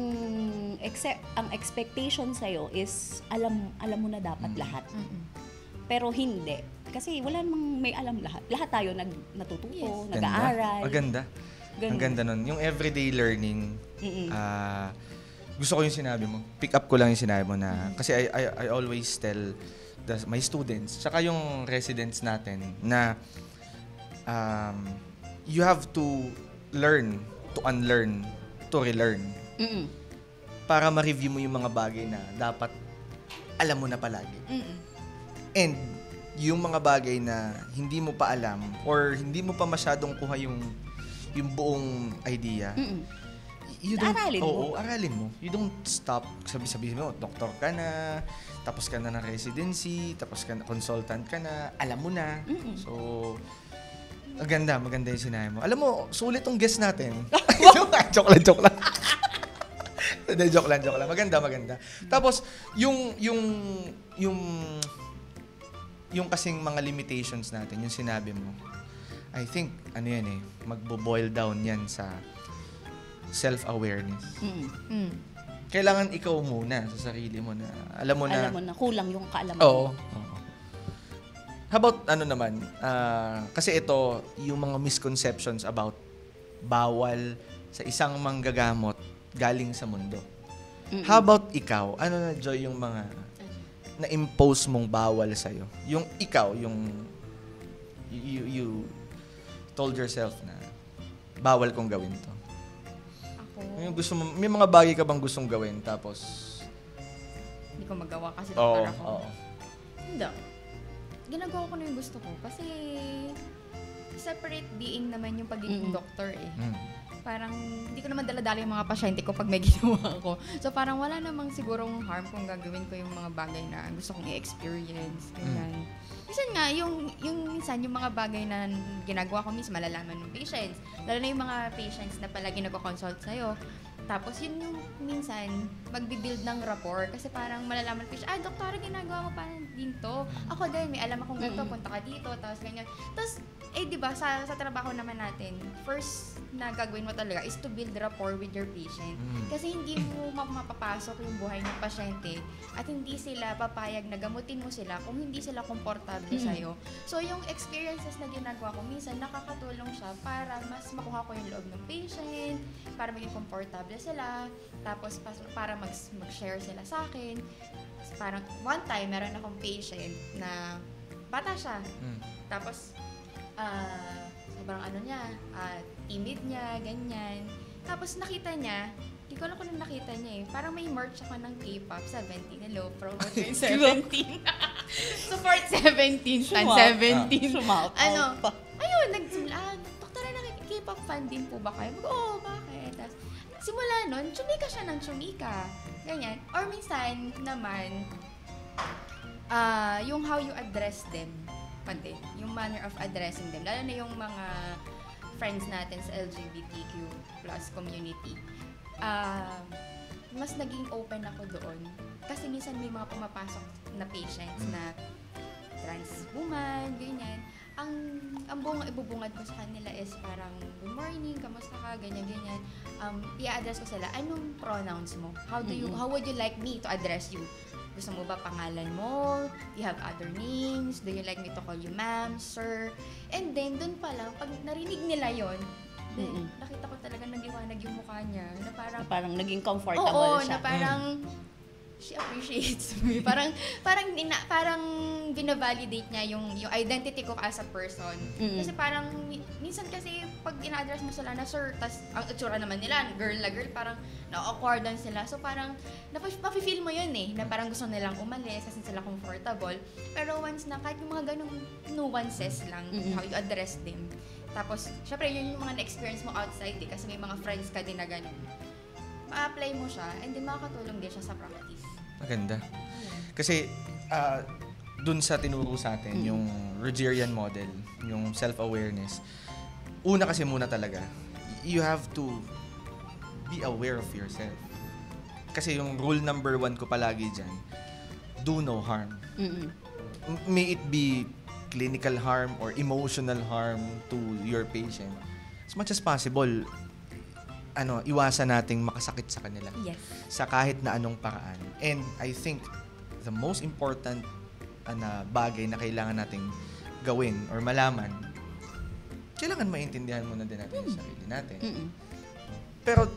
expectation sa'yo is alam mo na dapat lahat. Pero hindi. Kasi wala namang may alam lahat. Lahat tayo natututo, nag-aaral. Maganda. Ang ganda nun. Yung everyday learning, gusto ko yung sinabi mo. Pick up ko lang yung sinabi mo na, kasi I always tell my students, tsaka yung residents natin, na you have to learn, to unlearn, to relearn. Para ma-review mo yung mga bagay na dapat alam mo na palagi. And yung mga bagay na hindi mo pa alam or hindi mo pa masyadong kuha yung buong idea, aralin mo. You don't stop. Sabi mo, doktor ka na, tapos ka na ng residency, tapos ka na, consultant ka na, alam mo na. So, maganda yung sinabi mo. Alam mo, sulit tong guest natin. Joke lang. Joke lang. Maganda. Tapos, yung kasing mga limitations natin, yung sinabi mo, I think, magbo-boil down yan sa self-awareness. Kailangan ikaw muna sa sarili mo na, alam mo na kulang yung kaalaman. Oo. How about, kasi ito, yung mga misconceptions about bawal sa isang manggagamot galing sa mundo. How about ikaw? Ano na, Joy, yung mga na-impose mong bawal sa'yo? Yung ikaw, you told yourself na bawal kong gawin to. Ako? May mga bagay ka bang gustong gawin tapos hindi ko magawa kasi doktor ako. Oo. Hindi. Ginagawa ko na yung gusto ko kasi separate being naman yung pagiging doktor eh. Parang hindi ko naman dala-dala yung mga pasyente ko pag may ginawa ko. So parang wala namang sigurong harm kung gagawin ko yung mga bagay na gusto kong i-experience. Ganyan. Minsan nga, yung mga bagay na ginagawa ko minsan malalaman ng patients. Lalo na yung mga patients na palagi nagko-consult sa'yo. Tapos yun yung minsan magbi-build ng rapport kasi parang malalaman ko siya, doktora, ginagawa mo pa din to. Ako din, may alam akong ganito, punta ka dito, tapos ganyan. Tapos, di ba, sa trabaho naman natin, first na gagawin mo talaga is to build rapport with your patient. Kasi hindi mo mapapasok yung buhay ng pasyente at hindi sila papayag na gamutin mo sila kung hindi sila komportable sa'yo. So, yung experiences na ginagawa ko, minsan nakakatulong siya para mas makuha ko yung loob ng patient, para maging komportable sila, tapos para mag-share sila sa akin. Parang one time, meron akong patient na bata siya. Tapos, sobrang timid niya, ganyan. Tapos nakita niya, hindi ko alam kung nakita niya eh, parang may merch ako ng K-pop, 17, hello, promotion 17. Support 17, fan 17. Ayun, doktora na K-pop fan din po ba kayo? Oo, bakit? Tapos, simula nun, chumika siya ng chumika. Ganyan. Or minsan naman, yung how you address them, pati, yung manner of addressing them, lalo na yung mga friends natin sa LGBTQ plus community. Mas naging open ako doon. Kasi minsan may mga pumapasok na patients na trans woman, ganyan. Ang buong ibubungad ko sa kanila is parang, good morning, kamusta ka, ganyan-ganyan. I-address ko sila, anong pronouns mo? How would you like me to address you? Gusto mo ba pangalan mo? Do you have other names? Do you like me to call you ma'am, sir? And then, dun pa lang, pag narinig nila yon, nakita ko talaga nagliwanag yung mukha niya. Na Parang naging comfortable oo, siya. na parang she appreciates me. parang binavalidate niya yung identity ko as a person. Kasi parang minsan kasi pag ina-address mo sila na sir, tas ang itsura naman nila girl na girl, parang na-awkwardan sila. So parang mafe-feel mo yun na parang gusto nilang umalis kasi sila comfortable. Pero once na kahit yung mga ganung nuances lang, how you address them. Tapos syempre yun yung mga na-experience mo outside kasi may mga friends ka din na ganun. Ma-apply mo siya and then makakatulong din siya sa practice. Maganda. Kasi dun sa tinuro sa atin, yung Rogerian model, yung self-awareness, una kasi muna talaga, you have to be aware of yourself. Kasi yung rule number 1 ko palagi dyan, do no harm. May it be clinical harm or emotional harm to your patient. As much as possible, iwasan nating makasakit sa kanila. Yes. Sa kahit na anong paraan. And I think the most important bagay na kailangan nating gawin or malaman, kailangan maintindihan muna din natin yung sarili natin. Pero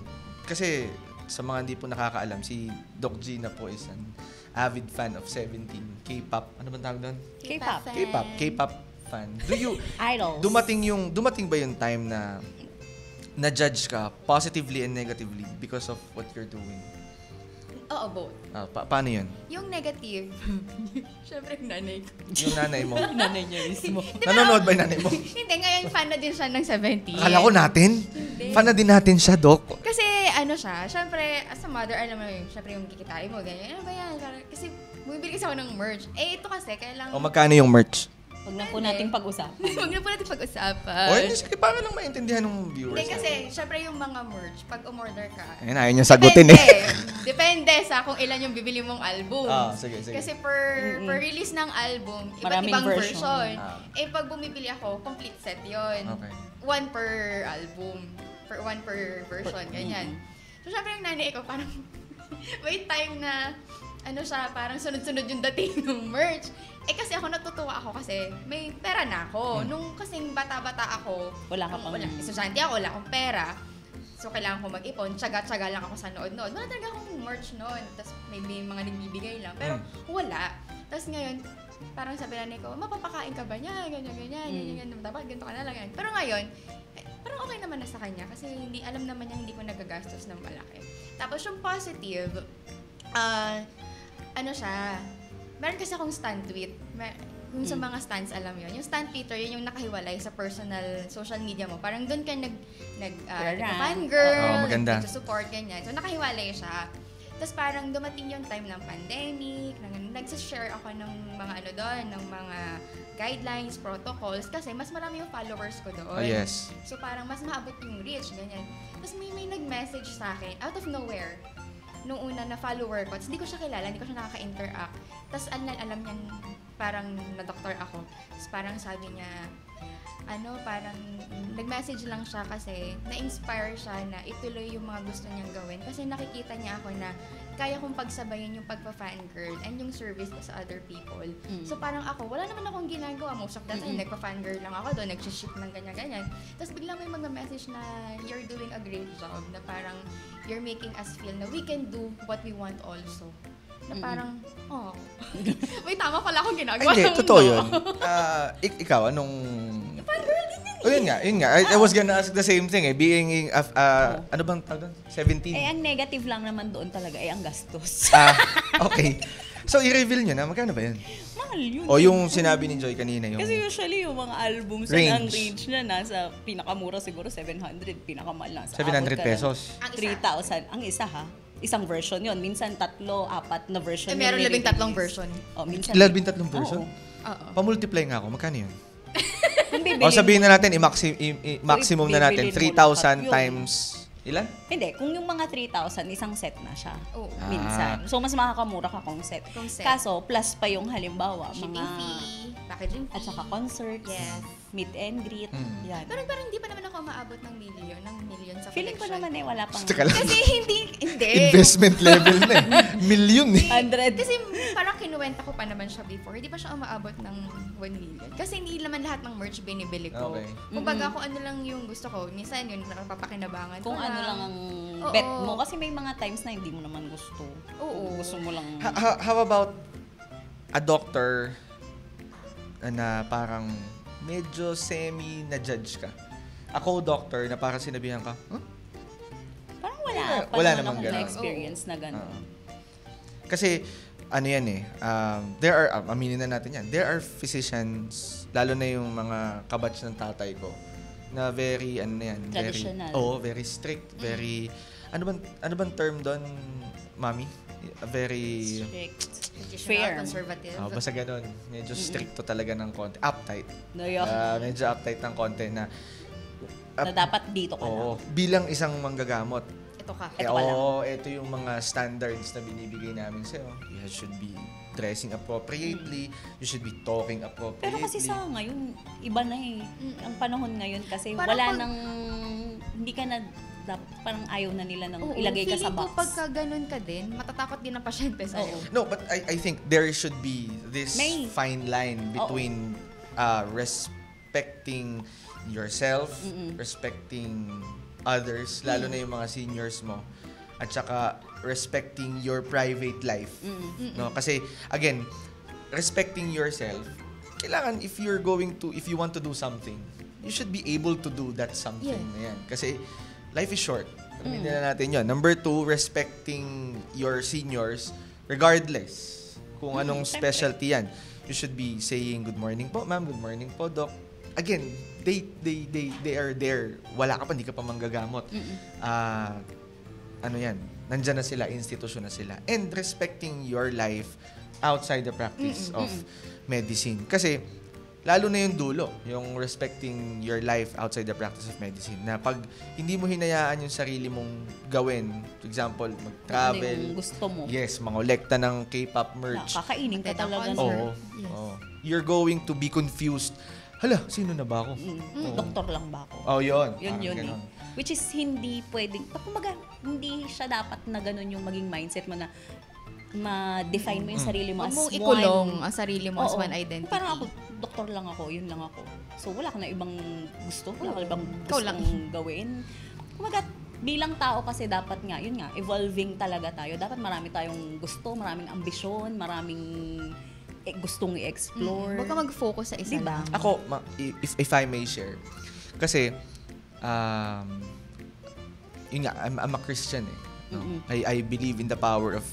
kasi sa mga hindi po nakakaalam, si Doc Gina po is an avid fan of 17 K-pop. Ano bang tawag doon? K-pop fan. Idols. Dumating ba yung time na na-judge ka positively and negatively because of what you're doing? Oo, both. Paano yun? Yung negative, syempre yung nanay ko. Yung nanay mo? Nanay niya mismo. Nanonood ba yung nanay mo? Hindi, ngayon fan na din siya ng 17. Akala ko natin. Fan na din natin siya, Doc. Kasi siya, syempre, as a mother, alam mo yun, syempre yung kikitain mo, ganyan. Ano ba yan? Kasi, bumibili kasi ako ng merch. Ito kasi, kailangan... O magkano yung merch? Huwag na po nating pag-usapan. Huwag na po natin pag-usapan. O, sige, para lang maintindihan ng viewers. Hindi kasi, syempre yung mga merch, pag umorder ka, Ayun, ayaw niyo sagutin Depende sa kung ilan yung bibili mong album. Sige. Kasi per release ng album, iba't Maraming ibang version. version. Pag bumibili ako, complete set yon. Okay. One per album. One per version, ganyan. So, syempre yung nanay ko, parang may time na parang sunod-sunod yung dating ng merch. Kasi ako natutuwa ako kasi may pera na ako. Nung kasing bata-bata ako, estudyante ako, wala akong pera. So, kailangan ko mag-ipon. Tsaga-tsaga lang ako sa nood-nood. Wala talaga akong merch noon. Tapos, may mga nagbibigay lang. Pero, wala. Tapos ngayon, parang sabi na ko, mapapakain ka ba niya? Ganyan. Dapat ganito ka na lang yan. Pero ngayon, parang okay naman na sa kanya. Kasi alam naman niya hindi ko nagagastos ng malaki. Tapos, yung positive, meron kasi akong stand tweet. Kung sa mga stands, alam yun. Yung stand Twitter, yun yung nakahiwalay sa personal social media mo. Parang doon ka fangirl, nag-support, ganyan. So, nakahiwalay siya. Tapos parang dumating yung time ng pandemic, nagsashare ako ng mga ng mga guidelines, protocols, kasi mas marami yung followers ko doon. Oh, yes. So parang mas maabot yung reach, ganyan. Tapos may nag-message sa akin, out of nowhere, nung una na follower ko, hindi ko siya kilala, hindi ko siya nakaka-interact. Tapos alam niya, parang na-doctor ako. Tapos parang sabi niya, parang nag-message lang siya kasi na-inspire siya na ituloy yung mga gusto niyang gawin. Kasi nakikita niya ako na kaya kong pagsabayin yung pagpa-fangirl and yung service ko sa other people. So parang ako, wala naman akong ginagawa. Most of the time, nagpa-fangirl lang ako doon, nag-ship ng ganyan-ganyan. Tapos biglang may mga message na you're doing a great job, na parang you're making us feel na we can do what we want also. Na parang, may tama pala akong ginagawa. Hindi, totoo yun. Ikaw, anong... yun nga. I was gonna ask the same thing Being, ano bang tawag doon? 17? Ang negative lang naman doon talaga ang gastos. Okay. So, i-reveal nyo na, magkano ba yun? Mahal yun. O yung sinabi ni Joy kanina, yung... Kasi usually yung mga albums ang range na nasa pinakamura siguro 700, pinakamahal na. 700 pesos. 3,000. Ang isa isang version yon. Minsan 3, 4 na version. Meron 13 version. Minsan 13 version? Oo. Pa-multiply nga ako, magkano yun? Kung sabihin na natin, maximum na natin, 3,000 times... Ilan? Hindi, kung yung mga 3,000, isang set na siya. Ah. Minsan. So, mas makakamura ka kung set. Kaso, plus pa yung halimbawa, shipping mga... fee, packaging fee. At saka concerts, Yes. meet and greet, yan. Pero parang hindi pa naman ako maabot ng million sa Feeling ko collection. naman wala pang... Teka lang. Kasi hindi. Investment level na Million $100. Kasi parang kinuwenta ko pa naman siya before. Hindi pa siya umaabot ng 1 million. Kasi hindi naman lahat ng merch binibili ko. Okay. Kumbaga kung ano lang yung gusto ko. Minsan yun, napapakinabangan Kung ko ano lang ang bet mo. Kasi may mga times na hindi mo naman gusto. Oo. Gusto mo lang. How about a doctor na parang medyo semi-na-judge ka? Ako, doctor, na parang sinabihan ka, huh? Parang Wala naman namang akong ganun. na-experience na gano'n. Kasi, ano yan there are, aminin na natin yan, there are physicians, lalo na yung mga kabatch ng tatay ko, na very, Traditional. Very strict, very, ano bang term doon, mami? Very, Strict. Traditional, conservative. basta ganun, medyo stricto talaga ng konti, uptight. Medyo uptight ng konti na, Na dapat dito ka lang. bilang isang manggagamot, Ito ka. Ito ka lang. ito yung mga standards na binibigay namin sa'yo. You should be dressing appropriately. You should be talking appropriately. Pero kasi sa ngayon, iba na eh. Ang panahon ngayon kasi Parang wala pag- nang, hindi ka na, parang ayaw na nila nang ilagay ka sa Feeling box. ko pagka ganun ka din, matatakot din ang pasyente sa'yo. No, but I think there should be this May- fine line between respecting yourself, respecting others, lalo na yung mga seniors mo, at saka respecting your private life. No, kasi again, respecting yourself, kailangan if you want to do something, you should be able to do that something na yan. Kasi life is short. Amin na natin yun. Number 2, respecting your seniors regardless kung anong specialty yan. You should be saying, good morning po, ma'am. Good morning po, doc. Again, they are there. Wala ka pa, hindi ka pa manggagamot. Ano yan? Nandyan na sila, institusyon na sila. And respecting your life outside the practice of medicine. Kasi, lalo na yung dulo, yung respecting your life outside the practice of medicine. Na pag hindi mo hinayaan yung sarili mong gawin, for example, mag-travel. Ano yung gusto mo. Yes, mangolekta ng K-pop merch. Kakainin ka Maganda talaga. concert. Oo. Yes. Oo. You're going to be confused. Hala, sino na ba ako? Oo. Doktor lang ba ako? Oh, yun. Yun Parang yun ganon. eh. Which is hindi pwedeng, kumbaga, hindi siya dapat na ganun yung maging mindset mo na ma-define mo yung sarili mo Huwag as mong one. ikulong ang sarili mo as Oo. one identity. Parang ako, doktor lang ako, yun lang ako. So, wala ka na ibang gusto, wala ka na ibang Ikaw lang. gustong gawin. Kumbaga, bilang tao kasi dapat nga, yun nga, evolving talaga tayo. Dapat marami tayong gusto, maraming ambisyon, maraming gustong i-explore. Huwag ka mag-focus sa isa Diba? lang. Ako, if I may share, kasi, yun nga, I'm a Christian eh. No? I believe in the power of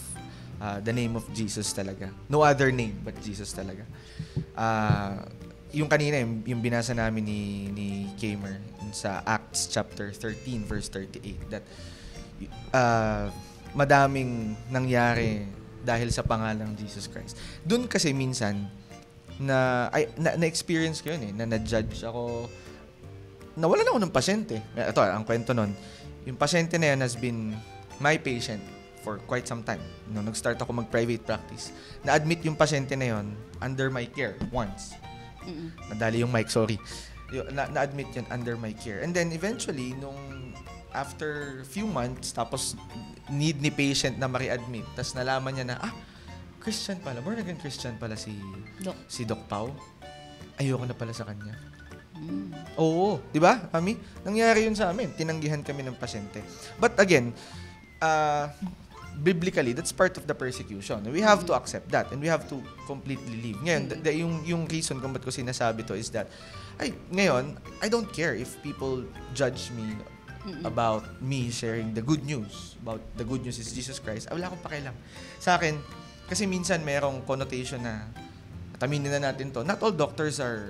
the name of Jesus talaga. No other name but Jesus talaga. Yung kanina, yung binasa namin ni Kamer sa Acts chapter 13 verse 38 that madaming nangyari dahil sa pangalang Jesus Christ. Doon kasi minsan na-experience ko yun eh, na na-judge ako. Nawalan ako ng pasyente. Ito, ang kwento nun. Yung pasyente na yun has been my patient for quite some time. Nung nag-start ako mag-private practice, na-admit yung pasyente na yun under my care once. Nadali yung mic, sorry. Na-admit yun under my care. And then eventually, nung after few months, tapos need ni patient na maki-admit, tapos nalaman niya na, Christian pala, born again Christian pala si Doc Pao. Ayoko na pala sa kanya. Oo, di ba, Mami? Nangyari yun sa amin. Tinanggihan kami ng pasyente. But again, biblically, that's part of the persecution. We have to accept that and we have to completely leave. Ngayon, yung reason kung ba't ko sinasabi to is that, ngayon, I don't care if people judge me about me sharing the good news. About the good news is Jesus Christ. Wala akong pakialam. Sa akin, kasi minsan merong connotation na, at aminin na natin to, not all doctors are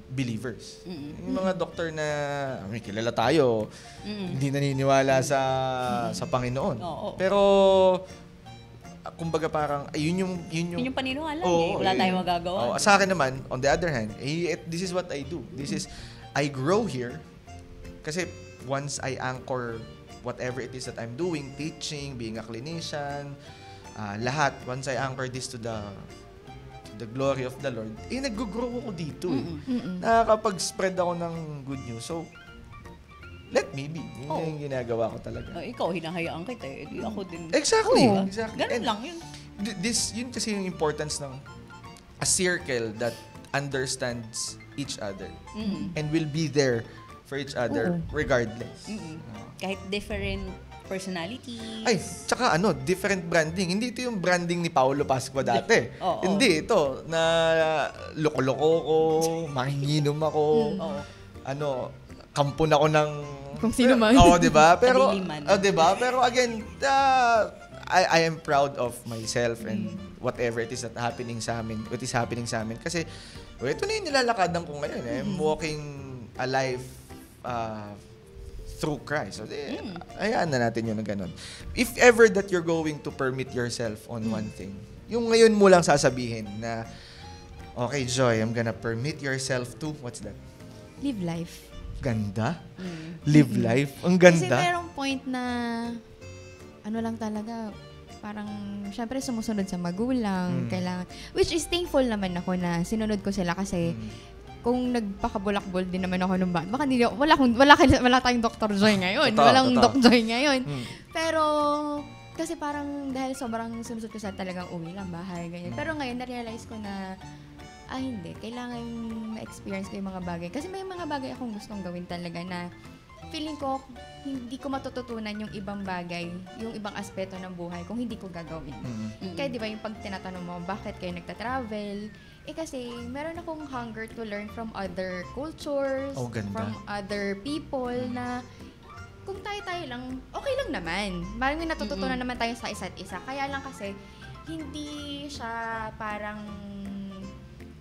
believers. Yung mga doktor na may kilala tayo, hindi naniniwala sa Panginoon. Pero kumbaga parang yun yung paniniwala wala tayong magagawa. Sa akin naman, on the other hand, this is what I do. I grow here kasi once I anchor whatever it is that I'm doing, teaching, being a clinician, lahat, once I anchor this to the glory of the Lord, nag-grow ako dito eh. Nakakapag-spread ako ng good news. So, let me be. Yun yung ginagawa ko talaga. Ikaw, hinahayaan kita eh. Di ako din. Exactly. Ganun lang yun. yun kasi yung importance ng a circle that understands each other and will be there for each other regardless. Kahit different personalities. Ay, tsaka different branding. Hindi ito yung branding ni Paolo Pascua dati. Oo. Hindi, ito, na loko-loko ko, manginginom ako, kampon ako ng... Kung sino man. Oo, di ba? Pero, Kadiliman. di ba? Pero again, I am proud of myself and whatever it is that happening sa amin, what is happening sa amin. Kasi, ito na yung nilalakadan ko ngayon. I'm walking a life through Christ. So, hayaan na natin yun na ganun. If ever that you're going to permit yourself on one thing, yung ngayon mo lang sasabihin na, okay, Joy, I'm gonna permit yourself to, what's that? Live life. Ganda? Live life? Ang Kasi ganda. merong point na, lang talaga, parang, syempre sumusunod sa magulang, kailangan, which is thankful naman ako na sinunod ko sila kasi, kung nagpakabulakbol din naman ako nung baka hindi, wala tayong Dr. Joy ngayon. Walang Doc Joy ngayon. Pero, kasi parang dahil sobrang sunod ko sa talagang uwi lang, bahay, ganyan. Pero ngayon, na-realize ko na, hindi. Kailangan ma-experience ko yung mga bagay. Kasi may mga bagay akong gustong gawin talaga na feeling ko, hindi ko matututunan yung ibang bagay, yung ibang aspeto ng buhay kung hindi ko gagawin. Kaya di ba yung pag tinatanong mo, bakit kayo nagta-travel? Kasi meron akong hunger to learn from other cultures, from other people na kung tayo-tayo lang, okay lang naman. Maraming natututunan naman tayo sa isa't isa. Kaya lang kasi, hindi siya parang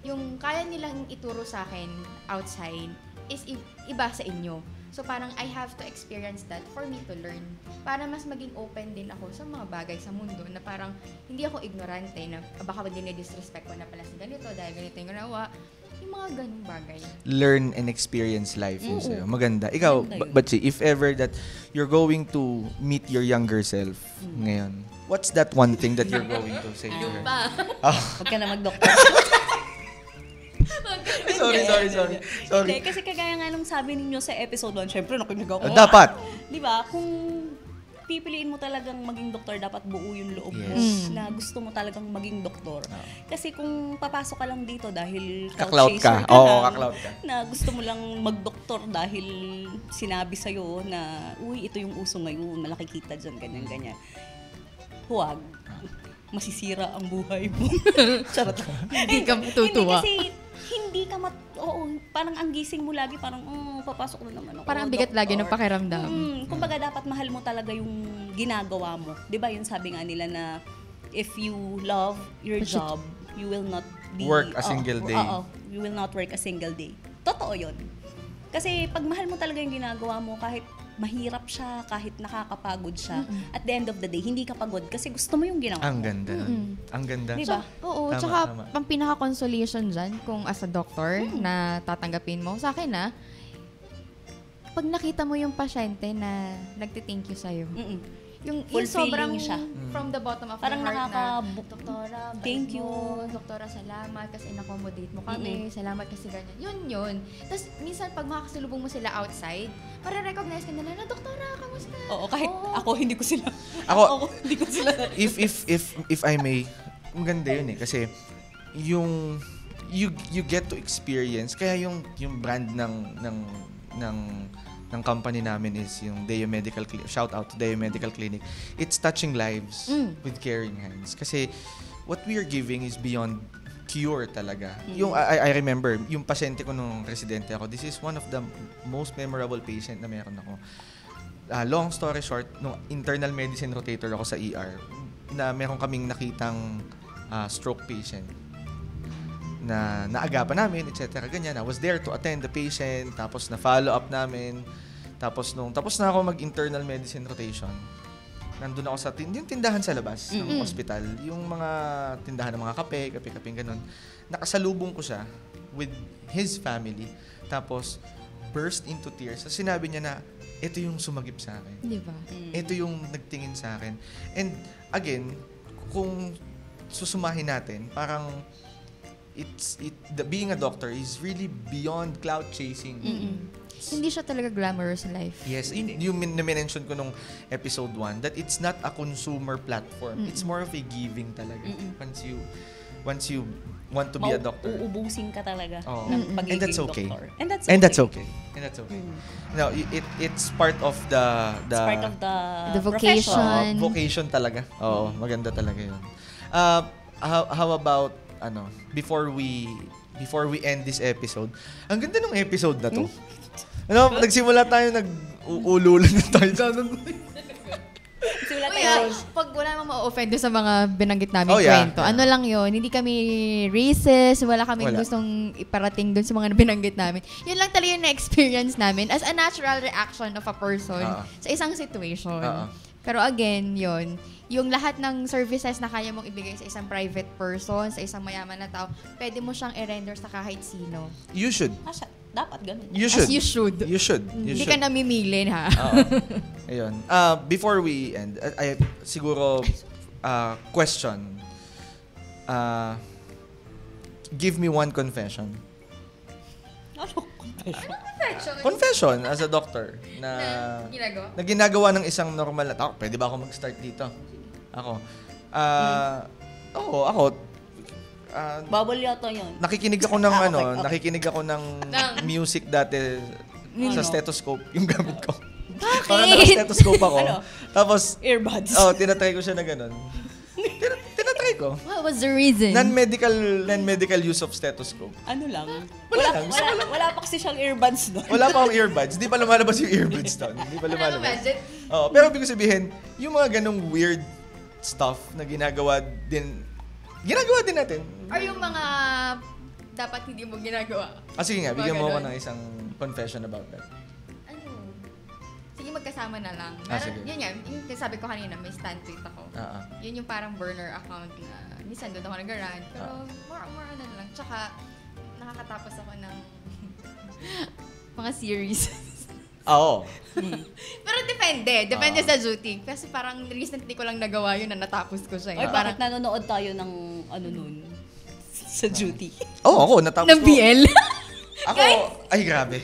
yung kaya nilang ituro sa akin outside is iba sa inyo. So parang I have to experience that for me to learn. Para mas maging open din ako sa mga bagay sa mundo na parang hindi ako ignorante na baka dinidisrespect ko na pala sa ganito dahil ganito yung ginawa. Yung mga ganung bagay. Learn and experience life yun sa'yo. Maganda. Ikaw, Batsi, if ever that you're going to meet your younger self ngayon, what's that one thing that you're going to say to her? Huwag ka na mag-doktor. Sorry. Hindi, kasi kagaya nga nung sabi ninyo sa episode 1, syempre nakinig ako. Dapat. Di ba? Kung pipiliin mo talagang maging doktor, dapat buo yung loob mo na gusto mo talagang maging doktor. Kasi kung papasok ka lang dito dahil Kaklaut ka. chaser Oo, lang, kaklaut ka. na gusto mo lang magdoktor dahil sinabi sa'yo na, uy, ito yung uso ngayon, malaki kita dyan, ganyan. Huwag. Masisira ang buhay mo. Charot. Hindi ka tutuwa. Hindi kasi, hindi ka parang ang gising mo lagi, parang, papasok na naman ako. Parang ang bigat lagi ng pakiramdam. Kumbaga, dapat mahal mo talaga yung ginagawa mo. Di ba yun sabi nga nila na, if you love your job, you will not work a single day. You will not work a single day. Totoo yun. Kasi pag mahal mo talaga yung ginagawa mo, kahit mahirap siya, kahit nakakapagod siya, at the end of the day, hindi ka pagod kasi gusto mo yung ginawa mo. Ang ganda. Ang ganda. Diba? Oo, Tama, tsaka tama. pang pinaka-consolation dyan, kung as a doctor na tatanggapin mo, sa akin pag nakita mo yung pasyente na nagti-thank you sa'yo, yung sobrang siya. from the bottom of Parang my heart na, Doktora, thank you. Doktora, salamat kasi in-accommodate mo kami. Salamat kasi ganyan. Yun. Tapos, minsan, pag makakasalubong mo sila outside, marirecognize ka nila na, Doktora, kamusta? Oo, kahit ako hindi ko sila. Ako, hindi ko sila. if I may, maganda yun kasi yung you get to experience, kaya yung brand ng company namin is yung Deo Medical Clinic. Shout out to Deo Medical Clinic. It's touching lives with caring hands. Kasi what we are giving is beyond cure talaga. Yung I remember, yung pasyente ko nung residente ako, this is one of the most memorable patient na meron ako. Long story short, nung internal medicine rotator ako sa ER, na meron kaming nakitang stroke patient na naagapan namin, etc. Ganyan. I was there to attend the patient, tapos na-follow up namin. Tapos tapos na ako mag-internal medicine rotation, nandun ako sa yung tindahan sa labas ng hospital. Yung mga tindahan ng mga kape, ganun. Nakasalubong ko siya with his family. Tapos, burst into tears. So, sinabi niya na, ito yung sumagip sa akin. Di ba? Ito yung nagtingin sa akin. And, again, kung susumahin natin, parang, being a doctor is really beyond cloud chasing. Hindi siya talaga glamorous life. Yes, yung na-mention ko nung episode 1 that it's not a consumer platform. It's more of a giving talaga. Once you want to be a doctor. Uubusin ka talaga Oo. ng pagiging And that's okay. doktor. And that's okay. No, it's part of the It's part of the vocation. profession. vocation talaga. Oo, maganda talaga 'yun. How about before we end this episode. Ang ganda ng episode na 'to. Nagsimula tayo nag-uululan na tayo. Simula Uy, tayo. pag wala namang ma-offend sa mga binanggit namin Oh, yeah. kwento, ano lang yon, hindi kami racist, wala kami Wala. gustong iparating dun sa mga binanggit namin. Yun lang talaga yung na-experience namin as a natural reaction of a person sa isang situation. Pero again, yung lahat ng services na kaya mong ibigay sa isang private person, sa isang mayaman na tao, pwede mo siyang i-render sa kahit sino. You should. Dapat ganun. You should. As you should. You should. Hindi ka namimili, ha? Ayun. Before we end, siguro question. Give me one confession. Confession as a doctor na ginagawa ng isang normal na tao. Pwede ba ako mag-start dito? Ako. Bawal yata yun. Nakikinig ako ng Okay. nakikinig ako ng music dati sa stethoscope yung gamit ko. Bakit? Parang naka-stethoscope ako. Ano? Tapos Earbuds. tinatry ko siya na ganun. Tinatry ko. What was the reason? Non-medical use of stethoscope. Ano lang? Wala lang. Wala pa kasi siyang earbuds doon. Wala pa akong earbuds. Hindi pa lumalabas yung earbuds doon. Hindi pa lumalabas. Pero ibig ko sabihin, yung mga ganung weird stuff na ginagawa din natin. Or yung mga dapat hindi mo ginagawa. Sige nga, bigyan mo ako ganun. ng isang confession about that. Ano? Sige, magkasama na lang. Sige. Yun yan, yung sabi ko kanina, may stand tweet ako. Yun yung parang burner account na minsan doon ako nag-rant. Pero more na lang. Tsaka, nakakatapos ako ng mga series. Oo. Pero depende sa duty. Kasi parang recently ko lang nagawa yun na natapos ko siya. Ay, bakit nanonood tayo ng nun? Sa duty. Ako, natapos ng ko. BL? Ako, ay grabe.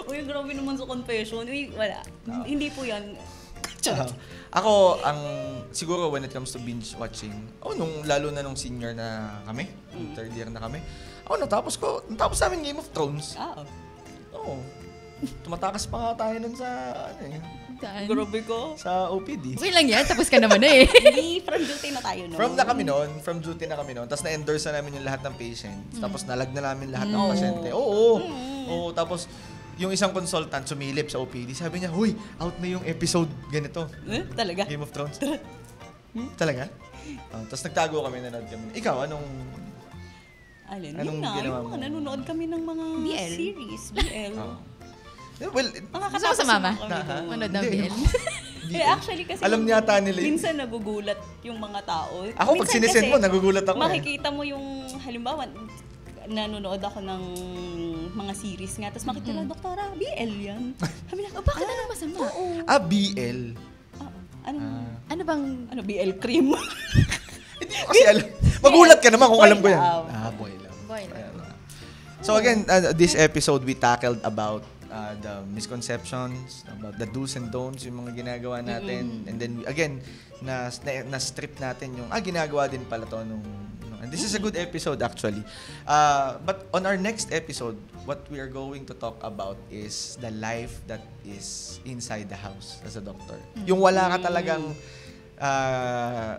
Uy, grabe naman sa confession. Uy, wala. Hindi po yan. Ako, siguro when it comes to binge watching, lalo na nung senior na kami, third year na kami, natapos namin Game of Thrones. Oo. Tumatakas pa nga tayo nun sa, Grabe ko. sa OPD. Okay lang yan, tapos ka naman eh. Hindi, from duty na tayo no. From duty na kami noon. Tapos na-endorse na namin yung lahat ng patients. Tapos nalag na namin lahat ng pasyente. Oo. Tapos, yung isang consultant sumilip sa OPD. Sabi niya, huy, out na yung episode ganito. Talaga? Game of Thrones. Talaga? Tapos nagtago kami, nanood kami. Ikaw, anong Anong ginawa mo? Nanonood kami ng mga BL. series. BL. Well, Gusto mo sa mama? Manood ng BL. Actually kasi alam yata nila yun. minsan nagugulat yung mga tao. Ako pag Minsan sinesend kasi, mo, nagugulat ako. makikita mo yung, halimbawa, nanonood ako ng mga series nga, tapos makikita lang, Doktora, BL yan. Sabi lang, Bakit ano masama? BL. Ano bang... BL cream? Hindi ko kasi alam. Magulat ka naman kung alam ko yan. Boy love. Boy love. So again, this episode we tackled about the misconceptions, about the do's and don'ts, yung mga ginagawa natin. And then again, na-strip natin yung, ginagawa din pala to nung and this is a good episode actually. But on our next episode, what we are going to talk about is the life that is inside the house as a doctor. Yung wala ka talagang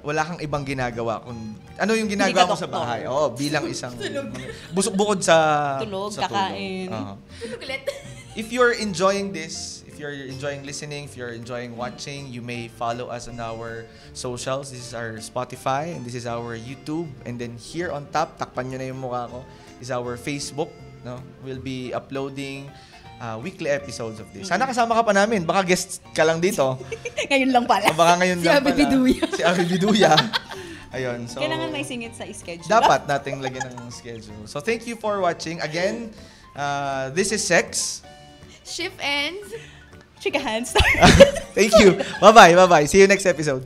wala kang ibang ginagawa kung ano yung ginagawa mo sa bahay. Bilang isang bukod sa tulog, sa kakain. Tulog ulit. If you're enjoying this, if you're enjoying listening, if you're enjoying watching, you may follow us on our socials. This is our Spotify and this is our YouTube. And then here on top, takpan nyo na yung mukha ko, is our Facebook. No? We'll be uploading weekly episodes of this. Sana kasama ka pa namin. Baka guest ka lang dito. Ngayon lang pala. Baka ngayon lang pala. Si Abi Biduya. Ayun. So, kailangan may singit sa schedule. dapat nating lagyan ng schedule. So thank you for watching. Again, this is Sex. Shift ends. Chika hands. Thank you. Bye-bye. See you next episode.